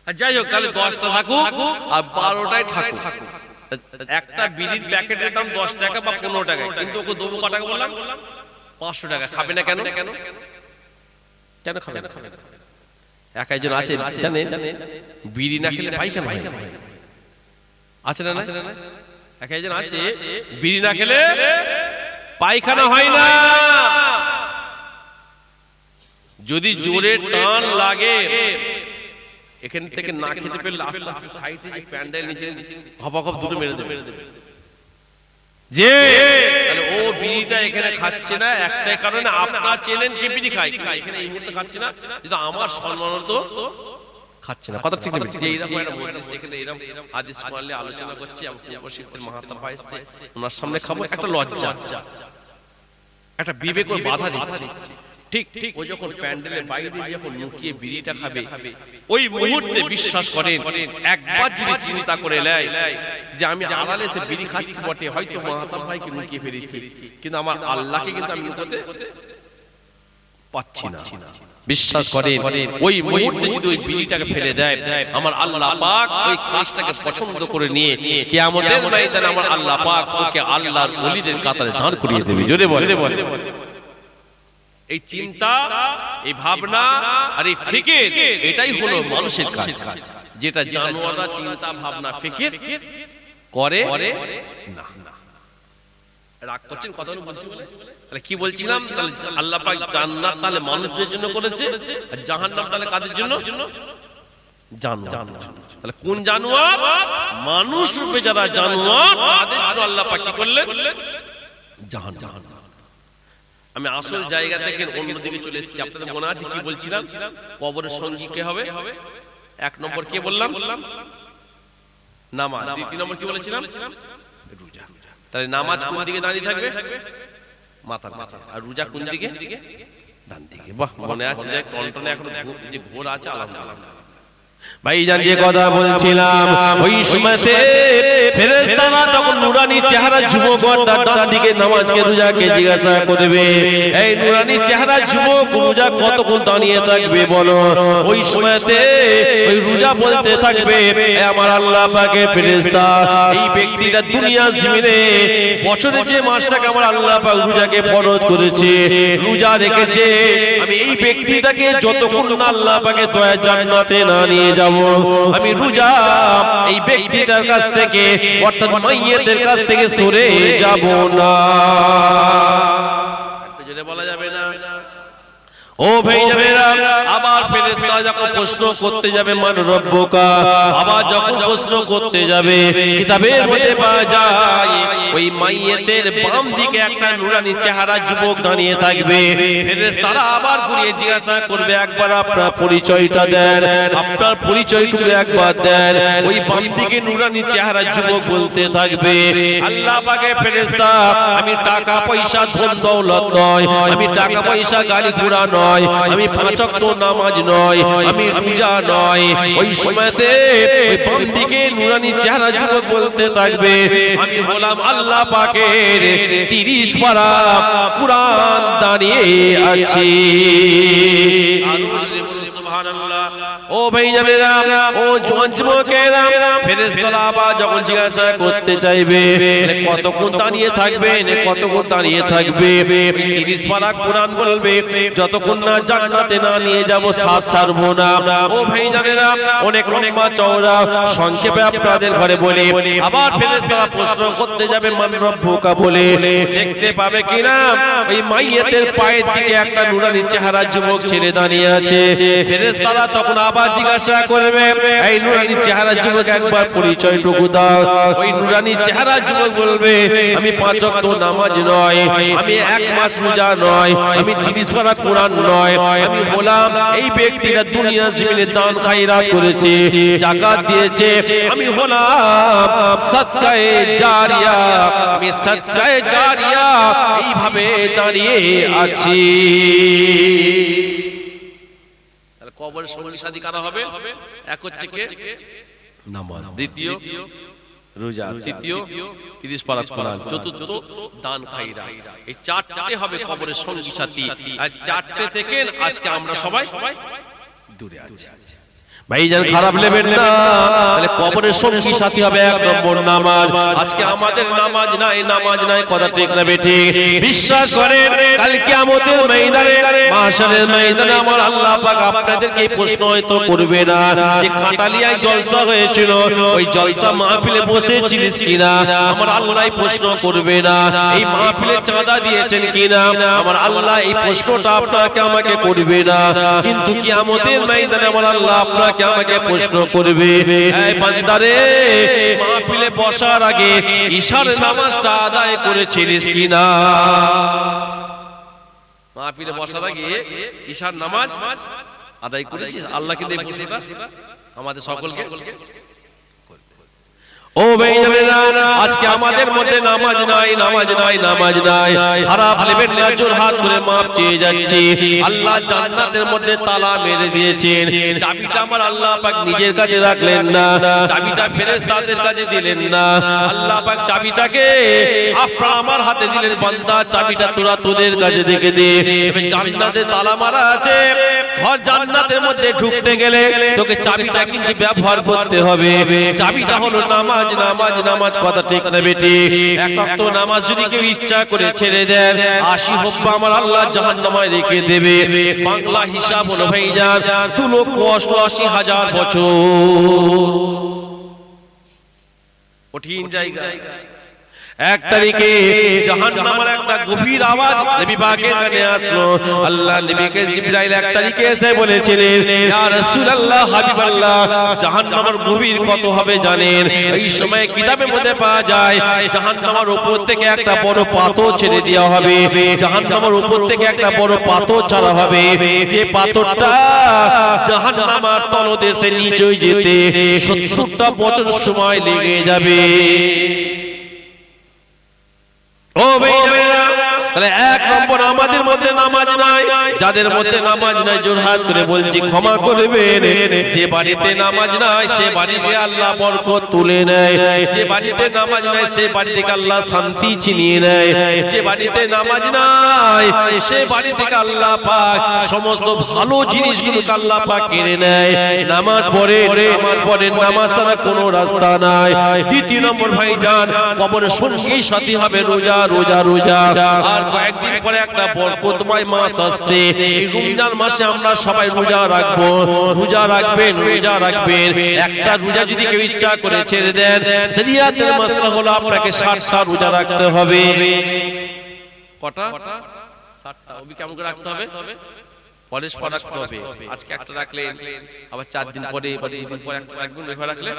আর যাই হোক তাহলে 10টা থাকুক আর 12টাই থাকুক, একটা বিড়ির প্যাকেটের দাম 10 টাকা বা 15 টাকা, কিন্তু ওকে দেবো কত টাকা বললাম? 500 টাকা। খাবে না কেন? কেন খাবে না? এক একজন আছে জানেন, বিড়ি না খেলে পায়খানা হয়। আছে না? এক একজন আছে বিড়ি না খেলে পায়খানা হয় না। যদি জোরে টান লাগে এখান থেকে না খেতে পেলে আস্তে আস্তে সাইডে যে প্যান্ডেল নিচে হপাকপ দুটো মেরে দেবে যে তাহলে ও বিড়িটা এখানে খাচ্ছে না একটাই কারণে আপনার চেনেন কে বিড়ি খায় এখানে এই মুহূর্তে খাচ্ছে না কিন্তু আমার সম্মান তো খাচ্ছে না কথা ঠিক নেই এইরকম একটা মজলিস এখানে এরকম হাদিস কোরআনে আলোচনা করছি আমি উপস্থিতের মাহাতাবা এসেছে ওনার সামনে খাবো একটা লজ্জা একটা বিবেকের বাধা দিচ্ছে ঠিক ঠিক ও যখন প্যান্ডেলের বাইরে যখন লুকিয়ে বিড়িটা খাবে ওই মুহূর্তে বিশ্বাস করেন একবার যদি চিন্তা করে নেয় যে আমি আড়ালে এসে বিড়ি খাচ্ছি বটে হয়তো মাহাতাব ভাইকে লুকিয়ে ফেলেছি কিন্তু আমার আল্লাহকে কিন্তু আমি লুকোতে পাচ্ছি না বিশ্বাস করেন ওই মুহূর্তে যদি ওই বিড়িটাকে ফেলে দেয় আমার আল্লাহ পাক ওই কাজটাকে পছন্দ করে নিয়ে কিয়ামতের ময়দানে আমার আল্লাহ পাক ওকে আল্লাহর ওলিদের কাতারে দাঁড় করিয়ে দেবে জোরে বলে এই চিন্তা এই ভাবনা আর এই ফিকির এটাই হলো মানুষের কাজ যেটা জানোয়াররা চিন্তা ভাবনা ফিকির করে না রাগ করছেন কথাগুলো বলতে বলে তাহলে কি বলছিলাম তাহলে আল্লাহ পাক জান্নাত তাহলে মানুষদের জন্য করেছে আর জাহান্নাম তাহলে কাদের জন্য জানোয়ার তাহলে কোন জানোয়ার মানুষ রূপে যারা জানোয়ার তাদের জন্য আল্লাহ পাক কি করলেন জাহান্নাম আমি আসল জায়গা থেকে অন্যদিকে চলে এসেছি আপনাদের মনে আছে কি বলছিলাম কবরের সঙ্গী কে হবে এক নম্বর কে বললাম নামাজ দ্বিতীয় নম্বর কি বলেছিলাম রোজা তাহলে নামাজ কোন দিকে দাঁড়িয়ে থাকবে মাথার কাছে আর রোজা কোন দিকে ডান দিকে বাহ মনে আছে যে কন্টনে এখন যে ঘোর আছে আলহামদুলিল্লাহ ভাইজান যে কথা বলছিলাম ওই সময়তে ফেরেশতারা তখন নুরানি চেহারা যুবক তার ডান দিকে নামাজকে রোজাকে জিজ্ঞাসা করবে এই নুরানি চেহারা যুবক রোজা কতক্ষণ দাঁড়িয়ে থাকবে বলো ওই সময়তে ওই রোজা বলতে থাকবে আমার আল্লাহ পাকের ফেরেশতা এই ব্যক্তিটা দুনিয়ার জমিনে বছরে যে মাসটাকে আমার আল্লাহ পাক রোজাকে ফরজ করেছে রোজা রেখেছে আমি এই ব্যক্তিটাকে যতক্ষণ না আল্লাহ পাকের দয়া জান্নাতে না নিয়ে যাব আমি রোজা এই ব্যক্তিটার কাছ থেকে অর্থাৎ মাইয়েতের কাছ থেকে সরে যাব না একটু জোরে বলা যাবে না ও ভাইজানেরা আবার ফেরেশতা যখন প্রশ্ন করতে যাবে মান রব্বুকা আবার যখন প্রশ্ন করতে যাবে কিতাবের মধ্যে পাওয়া যায় ওই মাইয়েতের বাম দিকে একটা নুরানি চেহারা যুবক দাঁড়িয়ে থাকবে ফেরেশতারা আবার ঘুরিয়ে জিজ্ঞাসা করবে একবার আপনার পরিচয়টা দেন আপনার পরিচয়টুকু একবার দেন ওই বাম দিকে নুরানি চেহারা যুবক বলতে থাকবে আল্লাহ পাকের ফেরেশতা আমি টাকা পয়সা ধন দৌলত নয় আমি টাকা পয়সা গাড়ি ঘোড়া নয় আমি পাঁচ ওয়াক্ত নামাজ নয় আমি রোজা নয় ওই সময়তে ওই বাম দিকে নুরানি চেহারা যুবক বলতে থাকবে আমি হলাম আল্লাহ পাকের 30 পারা কুরআন দাঁড়িয়ে আছি সুবহানাল্লাহ ও ভাইজানেরা ও জওয়ান যুবকেরা ফেরেশতারা আবার যখন জিজ্ঞাসা করতে চাইবে কতক্ষণ দাঁড়িয়ে থাকবে কতক্ষণ দাঁড়িয়ে থাকবে 30 পারা কুরআন বলবে যতক্ষণ না জান্নাতে না নিয়ে যাব সাথ ছাড়বো না ও ভাইজানেরা অনেক লম্বা চওড়া সংক্ষেপে আপনাদের ঘরে বলি আবার ফেরেশতারা প্রশ্ন করতে যাবে মান রব্বুকা বলে দেখতে পাবে কিনা ওই মাইয়েতের পায়ের দিকে একটা নুরানি চেহারা যুবক ছেড়ে দাঁড়িয়ে আছে ফেরেশতারা তখন আবার জিজ্ঞাসা করবে এই নুরানি চেহারা যুবক একবার পরিচয়টুকু দাও ওই নুরানি চেহারা যুবক বলবে আমি 5 ওয়াক্ত নামাজ নয় আমি 1 মাস রোজা নয় আমি 30 পারা কুরআন নয় আমি হলাম এই ব্যক্তিটা দুনিয়ার জমিনে দান খায়রাত করেছে যাকাত দিয়েছে আমি হলাম সাদকায়ে জারিয়া আমি সাদকায়ে জারিয়া এইভাবে দাঁড়িয়ে আছি তাহলে কবরের সঙ্গী সাথী কারা হবে এক হচ্ছে কে নামাজ দ্বিতীয় রোজা তৃতীয় 30 পারা কুরআন চতুর্থ দান খায়রা এই চারটে হবে কবরের সঙ্গী সাথী আর চারটে থেকে আজকে আমরা সবাই দূরে আছি ভাইজান খারাপ নেবেন না, তাহলে কবরের সঙ্গী সাথী হবে 1 নম্বর নামাজ। আজকে আমাদের নামাজ নাই, কথা ঠিক না বেঠিক? বিশ্বাস করেন কাল কিয়ামতের ময়দানে, মাহশারের ময়দানে আমার আল্লাহ পাক আপনাদেরকে প্রশ্ন হয়তো করবে না যে কাটালিয়ায় জলসা হয়েছিল, ওই জলসা মাহফিলে বসেছিলিস কিনা, আমার আল্লাহ প্রশ্ন করবে না। এই মাহফিলে চাঁদা দিয়েছেন কিনা, আমার আল্লাহ এই প্রশ্নটা আপনাকে আমাকে করবে না। কিন্তু কিয়ামতের ময়দানে আমার আল্লাহ আপনাকে আমাকে প্রশ্ন করবে, এই বান্দারে মাহফিলে বসার আগে ঈশার নামাজটা আদায় করেছিলিস কিনা? মাহফিলে বসার আগে ঈশার নামাজ আদায় করেছিস? আল্লাহ কিন্তু এই প্রশ্নটা আমাদের সকলকে। ও ভাইজানেরা, আজকে আমাদের মধ্যে নামাজ নাই। খারাপ নেবেন না, জোর হাত করে মাপ চেয়ে যাচ্ছি। আল্লাহ জান্নাতের মধ্যে তালা মেরে দিয়েছেন, চাবিটা আমার আল্লাহ পাক নিজের কাছে রাখলেন না, চাবিটা ফেরেশতাদের কাছে দিলেন না। আল্লাহ পাক চাবিটাকে আপনার আমার হাতে দিলেন, বান্দা চাবিটা তোরা তোদের কাছে রেখে দে। জান্নাতে তালা মারা আছে, ঘর জান্নাতের মধ্যে ঢুকতে গেলে তোকে চাবিটা কিন্তু ব্যবহার করতে হবে। চাবিটা হলো নামাজ, কথা ঠিক না বেটি? এক ওয়াক্ত নামাজ যদি কেউ ইচ্ছা করে ছেড়ে দেন, 80 হোপ্পা আমার আল্লাহ জাহান্নামায় রেখে দেবে। বাংলা হিসাব হলো ভাইজান 2,88,000 বছর। কঠিন জায়গা। 1 তারিখে জাহান্নামের একটা গভীর আওয়াজ নবী পাকের কানে আসলো। আল্লাহ নবীকে জিবরাইল 1 তারিখে এসে বলেছিলেন, ইয়া রাসূলুল্লাহ, হাবিবাল্লাহ, জাহান্নামের গভীর কত হবে জানেন? এই সময় কিতাবের মধ্যে পাওয়া যায় জাহান্নামের উপর থেকে একটা বড় পাথর ছেড়ে দেওয়া হবে। জাহান্নামের উপর থেকে একটা বড় পাথর ছাড়া হবে, যে পাথরটা জাহান্নামের তলদেশে নিচে যেতে 70টা বছর সময় লেগে যাবে। ও ভাইরা, তাহলে 1 নম্বর আমাদের মধ্যে নামাজ নাই। যাদের মধ্যে নামাজ নাই জোর হাত করে বলছি ক্ষমা করবেন। যে বাড়িতে নামাজ নাই সে বাড়িতে আল্লাহ বরকত তুলে নেয়, যে বাড়িতে নামাজ নাই সে বাড়ি থেকে আল্লাহ শান্তি ছিনিয়ে নেয়, যে বাড়িতে নামাজ নাই সে বাড়ি থেকে আল্লাহ পাক সমস্ত ভালো জিনিসগুলোকে আল্লাহ পাক কেড়ে নেয়। নামাজ পড়ে, নামাজ ছাড়া কোনো রাস্তা নাই। 2 নম্বর ভাইজান, কবরের সঙ্গী সাথী হবে রোজা। আর কয়েকদিন পরে একটা বরকতময় মাস আসছে, এই রমজান মাসে আমরা সবাই রোজা রাখবো। রোজা রাখবেন। একটা রোজা যদি কেউ ইচ্ছা করে ছেড়ে দেন, শরিয়াতের মাসলা হলো আপনাকে 60টা রোজা রাখতে হবে। কটা? 60টা। ওবি কেমন করে রাখতে হবে? পরস্পর রাখতে হবে। আজকে একটা রাখলেন, আবার 4 দিন পরে, 2 দিন পরে একটা রাখবেন, এভাবে রাখলে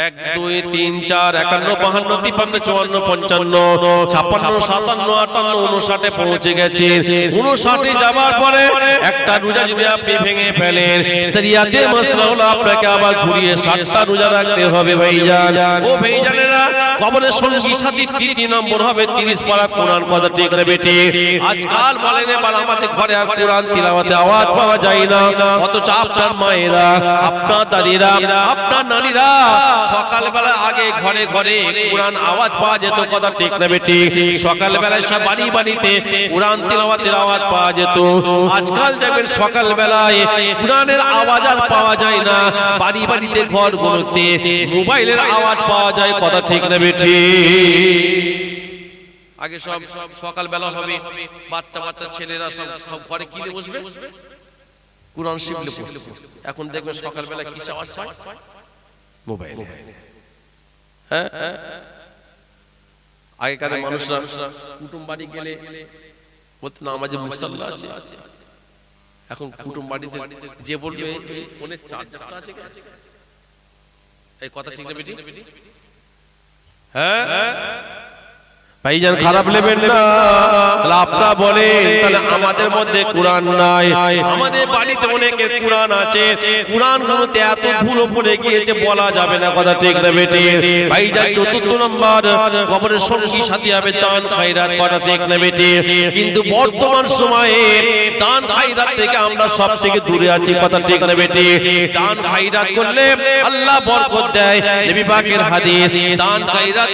1 2 3 4 51 52 53 54 55 57 58 59 পৌঁছে গেছে। 59 যাবার পরে একটা রোজা যদি আপনি ভেঙে ফেলেন, শরিয়াতের মাসলা হলো আপনাকে আবার ঘুরিয়ে 60টা রোজা রাখতে হবে ভাইজান। ও ভাইজানেরা, কবরের সঙ্গী সাথী 3 নম্বর হবে 30 পারা কোরআন, কথা ঠিক না বেটি? আজকাল বলেন এবার আমাদের ঘরে আর কোরআন তিলাওয়াতে আওয়াজ পাওয়া যায় না, অথচ আপনার মায়েরা, আপনার দাদিরা, আপনার নানীরা সকালবেলা আগে ঘরে ঘরে কোরআন আওয়াজ পাওয়া যেত, কথা ঠিক না বেটি? সকালবেলায় সব বাড়িতে কোরআন তিলাওয়াতের আওয়াজ পাওয়া যেত। আজকাল দেখবেন সকালবেলায় কোরআনের আওয়াজ আর পাওয়া যায় না, বাড়িতে ঘরগুলোতে মোবাইলের আওয়াজ পাওয়া যায়, কথা ঠিক না বেটি? আগে সব সকালবেলা হবে, বাচ্চা ছেলেরা সব ঘরে কিনে বসবে, কোরআন শিখলে বসবে। এখন দেখবেন সকালবেলা কি আওয়াজ পায়? মোবাইল। হ্যাঁ, আগেকার মানুষরা কুটুম বাড়ি গেলে বলতো না আমাদের মুসাল্লা আছে। এখন কুটুম বাড়িতে যে বলবে ফোনে চার্জারটা আছে, এই কথা ঠিক না বেটি? হ্যাঁ ভাইজান, খারাপ নেবেন না। আপনারা বলেন তাহলে আমাদের মধ্যে কোরআন নাই। আমাদের বাড়িতে অনেকের কোরআন আছে, কোরআন গুলোতে এত ধুলো পড়ে গিয়েছে বলা যাবে না, কথা ঠিক না বেটি? ভাইজান, 4 নম্বর কবরের সঙ্গী সাথী হবে দান খায়রাত, কথা ঠিক না বেটি? কিন্তু বর্তমান সময়ে দান খায়রাত থেকে আমরা সব থেকে দূরে আছি, কথা ঠিক না বেটি? দান খায়রাত করলে আল্লাহ বরকত দেয়, নবী পাকের হাদিস, দান খায়রাত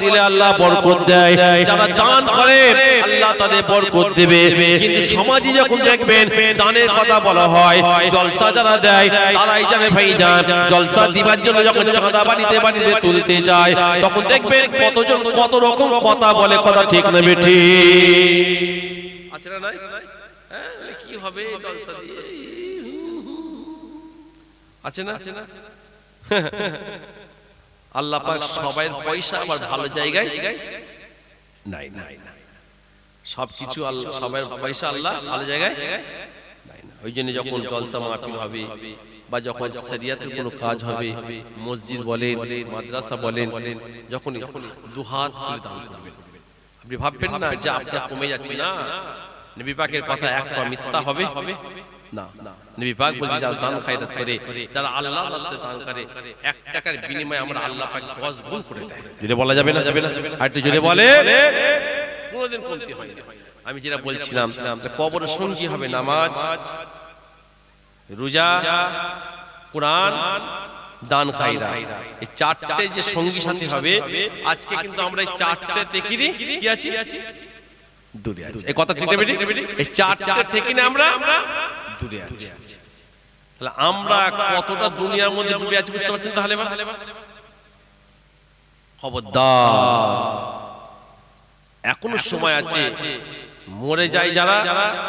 দিলে আল্লাহ বরকত দেয়। যারা দান করে আল্লাহ তাদের বরকত দেবে। কিন্তু সমাজে যখন দেখবেন দানের কথা বলা হয়, জলসা যারা দেয় তারাই জানে ভাইজান, জলসা দিবার জন্য যখন চাঁদা বাড়িতে বাড়িতে তুলতে যায় তখন দেখবেন কতজন কত রকম কথা বলে, কথা ঠিক না বেঠি আছে না নাই? কি হবে জলসা দিয়ে আছে না? আল্লাহ পাক সবার পয়সা আবার ভালো জায়গায় নাই না, সবকিছু আল্লাহ, সবার পয়সা আল্লাহ ভালো জায়গায় নাই না। ওই জন্য যখন জলসা মাহফিল হবে বা যখন শরিয়াতের কোনো কাজ হবে, মসজিদ বলেন মাদ্রাসা বলেন, যখন দুহাত খুলে দান করবেন। আপনি ভাববেন না যে আপনার কমে যাচ্ছে, না, নবী পাকের কথা একটা মিথ্যা হবে না। নবী পাক বলছে যারা দান খায়রাত করে, যারা আল্লাহর রাস্তায় দান করে, 1 টাকার বিনিময়ে আমরা আল্লাহ পাক 10 গুণ করে দেয়। জোরে বলা যাবে না? আর একটু জোরে বলে, কোনোদিন কমতি হয় না। আমি যেটা বলছিলাম, কবরের সঙ্গী হবে নামাজ, রোজা, কুরআন, দান খায়রাত। এই 4টে যে সঙ্গী সাথী হবে, আজকে কিন্তু আমরা এই 4টে থেকে কি আছি? দূরে আছি। এই কথা ঠিক না বেটি? এই 4টে থেকে না আমরা দূরে আছি। তাহলে আমরা কতটা দুনিয়ার মধ্যে ডুবে আছি বুঝতে পারছেন? তাহলে খবরদার, এখনো সময় আছে। মরে যায় যারা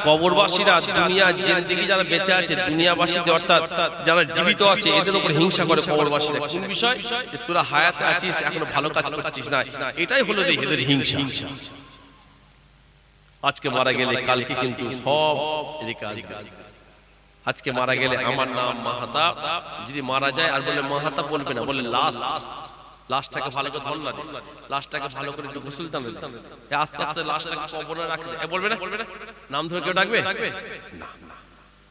কবরবাসীরা, দুনিয়ার জিন্দেগি যারা বেঁচে আছে, দুনিয়াবাসীদের অর্থাৎ যারা জীবিত আছে, এদের উপর হিংসা করে কবরবাসীরা। কোন বিষয়? যে তোরা হায়াতে আছিস, এখনো ভালো কাজ করছিস না, এটাই হলো এদের হিংসা। আজকে মারা গেলে কালকে কিন্তু সব এদিকে আসবে। আজকে মারা গেলে আমার নাম মাহাতা, যদি মারা যায় আর বলে মাহাতা বলবে না, বলে লাশটাকে ভালো করে ধর না, লাশটাকে ভালো করে একটু গোসল দান, আস্তে আস্তে লাশটাকে কবরে রাখলে বলবে না, নাম ধরে কেউ ডাকবে না।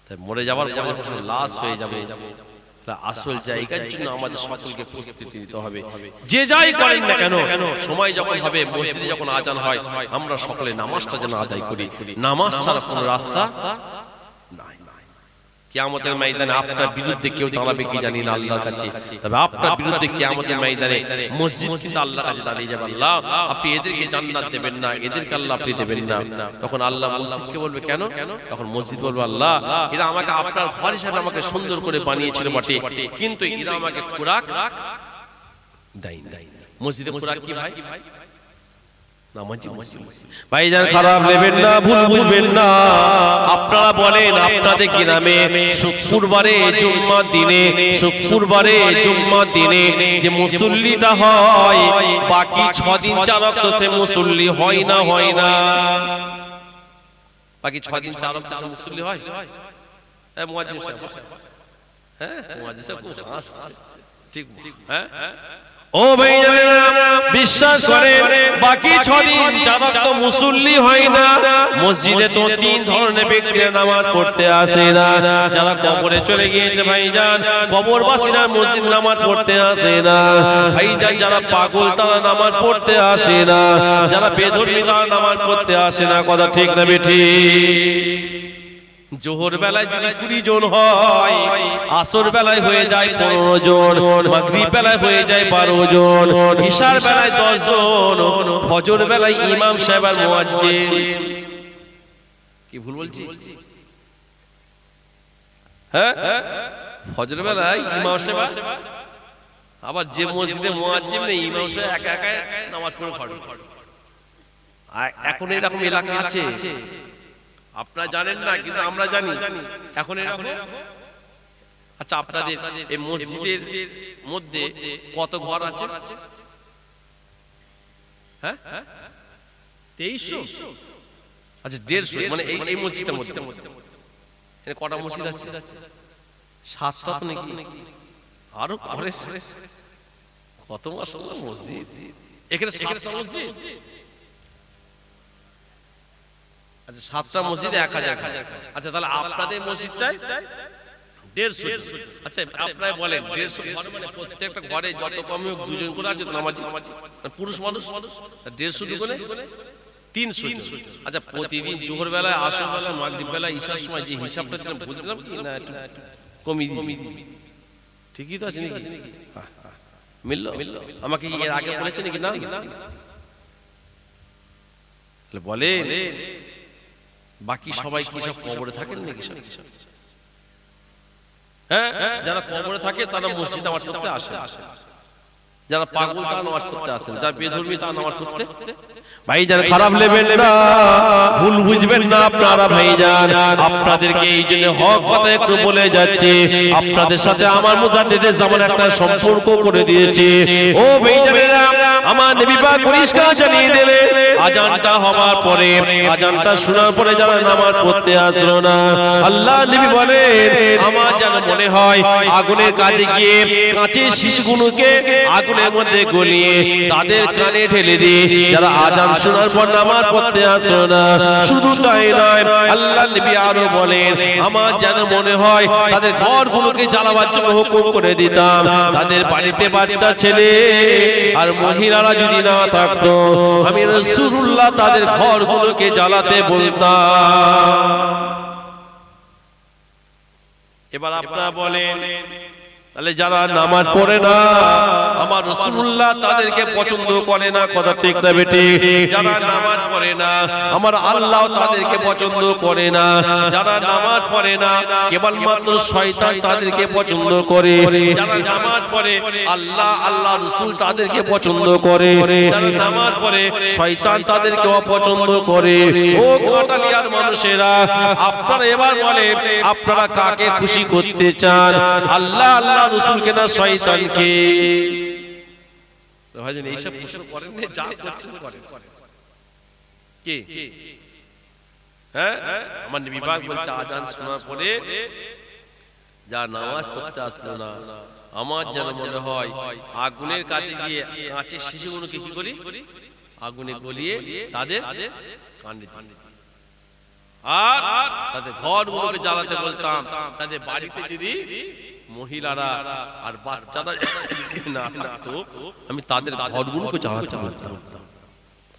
তাই মরে যাওয়ার পরে যখন লাশ হয়ে যাবে, আসল জায়গার জন্য আমাদের সকলকে প্রস্তুতি নিতে হবে। যে যাই করেন না কেন, সময় যখন হবে, মসজিদে যখন আজান হয়, আমরা সকলে নামাজটা যেন আদায় করি। নামাজ ছাড়া কোনো রাস্তা নাই। কিয়ামতের ময়দানে আপনার বিরুদ্ধে কেউ দাঁড়াবে কি জানি না আল্লাহর কাছে, তবে আপনার বিরুদ্ধে কিয়ামতের ময়দানে মসজিদ কিন্তু আল্লাহর কাছে দাঁড়িয়ে যাবে, আল্লাহ আপনি এদেরকে জান্নাত দেবেন না, এদেরকে আল্লাহ আপনি দেবেন না। তখন আল্লাহ মসজিদকে বলবে কেন? তখন মসজিদ বলবে আল্লাহ এরা আমাকে আপনার ঘর হিসেবে আমাকে সুন্দর করে বানিয়েছিল বটে, কিন্তু এরা আমাকে খোরাক দেয়নি। মসজিদে খোরাক কি ভাই? ভাইজান খারাপ নেবেন না, ভুল বুঝবেন না। আপনারা বলেন আপনাদের গ্রামে শুক্রবারে জুম্মার দিনে, শুক্রবারে জুম্মার দিনে যে মুসল্লিটা হয়, বাকি 6 দিন 4 ওয়াক্ত সে মুসল্লি হয় না? বাকি 6 দিন 4 ওয়াক্ত সে মুসল্লি হয়? হ্যাঁ মুয়াজ্জিন সাহেব, হ্যাঁ মুয়াজ্জিন সাহেব খুব হাসছে, ঠিক হ্যাঁ। ও ভাইজানেরা, বিশ্বাস করেন বাকি 6 দিন 4 ওয়াক্ত মুসল্লি হয় না। মসজিদে তো 3 ধরনের ব্যক্তিরা নামাজ পড়তে আসে না। যারা কবরে চলে গিয়েছে ভাইজান, কবরবাসীরা মসজিদ নামাজ পড়তে আসে না। ভাইজান যারা পাগল তারা নামাজ পড়তে আসে না, যারা বেধর্মী তারা নামাজ পড়তে আসে না। কথা ঠিক না বেঠি? জোহর বেলায় যদি 20 জন হয়, আসর বেলায় হয়ে যায় 15 জন, মাগরিব বেলায় হয়ে যায় 12 জন, ইশার বেলায় 10 জন, ফজর বেলায় ইমাম সাহেব আর মুয়াজ্জিন। কি ভুল বলছি? হ্যাঁ, ফজর বেলায় ইমাম সাহেব, আবার যে মসজিদে মুয়াজ্জিন নেই, ইমাম সাহেব একা একা নামাজ পড়ে পড়ে। এখন এরকম এলাকা আছে, আপনারা জানেন না কিন্তু আমরা জানি। এখন এরকম। আচ্ছা, আপনাদের এই মসজিদের মধ্যে কত ঘর আছে? হ্যাঁ 2300। আচ্ছা 150, মানে এই মসজিদের মধ্যে এখানে কটা মসজিদ আছে? 7টা তো নাকি? আরো ঘরে কত মাশাআল্লাহ মসজিদ। এখানে 7টা মসজিদ। আচ্ছা 7টা মসজিদে 1000। আচ্ছা তাহলে আপনাদের মসজিদটাই 150। আচ্ছা আপনারা বলেন 150 ঘর মানে প্রত্যেকটা ঘরে যত কমই হোক 2 জন করে আছে তো নামাজি, পুরুষ মানুষ। 150 দুগুণে 300। আচ্ছা প্রতিদিন জোহর বেলায়, আসর বেলায়, মাগরিব বেলায়, ঈশার সময় যে হিসাবটা ছিল ভুল দিলাম কি না? একটু কমিয়ে দিয়েছি। ঠিকই তো আছে নাকি? মিললো? আমাকে কি এর আগে বলেছে নাকি? না বলে বাকি সবাই কি সব কবরে থাকেন নাকি? হ্যাঁ, যারা কবরে থাকে তারা মসজিদে নামাজ পড়তে আসে, যারা পাগল তারা নামাজ পড়তে আসেন, যারা বেধর্মী তারা নামাজ পড়তে। ভাইজান খারাপ নেবেন না, ভুল বুঝবেন না আপনারা ভাইজান। আপনাদেরকে এই জন্য হক কথা একটু বলে যাচ্ছে, আপনাদের সাথে আমার মুজাদ্দিদের জামান একটা সম্পর্ক করে দিয়েছে। ও ভাইজানেরা, আমার নবী পাক পরিষ্কার জানিয়ে দিলেন, আজানটা হওয়ার পরে, আজানটা শোনার পরে যারা নামাজ পড়তে আসলো না, আল্লাহ নবী বলেন আমার যেন মনে হয় আগুনের কাছে গিয়ে কাঁচের শিশুগুলোকে আগুনের মধ্যে গলিয়ে তাদের কানে ঢেলে দিয়ে যারা আজান শোনার পর নামাজ পড়তে আসলো না। শুধু তাই নয়, আল্লাহ নবী আরো বলেন আমার যেন মনে হয় তাদের ঘরগুলোকে জ্বালাবার জন্য হুকুম করে দিতাম। তাদের বাড়িতে বাচ্চা ছেলে আর মহিলারা যদি না থাকতো, আমি রাসূলুল্লাহ তাদের ঘরগুলোকে জ্বালাতে বলতাম। এবার আপনারা বলেন, তাহলে যারা নামাজ পড়ে না আমার রাসূলুল্লাহ তাদেরকে পছন্দ করে না, কথা ঠিক না বেটি? যারা নামাজ পড়ে না আমার আল্লাহ তাদেরকে পছন্দ করে না। যারা নামাজ পড়ে না কেবলমাত্র শয়তান তাদেরকে পছন্দ করে। যারা নামাজ পড়ে আল্লাহ আল্লাহ রাসূল তাদেরকে পছন্দ করে। যারা নামাজ পড়ে শয়তান তাদেরকে অপছন্দ করে। ও কাটালিয়ার মানুষেরা, আপনারা এবার বলেন আপনারা কাকে খুশি করতে চান, আল্লাহ আল্লাহ রাসূলকে না শয়তানকে? ভাইজান এইসব প্রশ্ন করেন না, যা করছেন করেন। কে? হ্যাঁ, আমার নবী পাক বলছে আজান শোনার পরে যা নামাজ পড়তে আসলো না, আমার যেন মনে হয় আগুনের কাছে গিয়ে কাঁচের শিশুগুলোকে কি করি আগুনে গলিয়ে তাদের কানে দিই, আর তাদের ঘরগুলোকে জ্বালাতে বলতাম। তাদের বাড়িতে যদি মহিলারা আর বাচ্চারা না থাকতো, আমি তাদের ঘরগুলোকে জ্বালাতে বলতাম।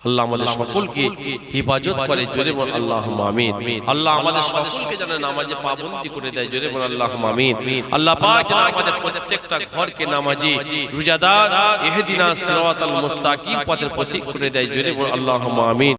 আল্লাহ আমাদের সকলকে হেফাজত করে, জোরে বল আল্লাহুম্মা আমিন। আল্লাহ আমাদের সকলকে যেন নামাজে পাবন্দি করে দেয়, জোরে বল আল্লাহুম্মা আমিন। আল্লাহ পাক যেন আমাদের প্রত্যেকটা ঘরকে নামাজি রোজাদার ইহদিনাস সিরাতাল মুস্তাকিম পথের পথিক করে দেয়, জোরে বল আল্লাহুম্মা আমিন।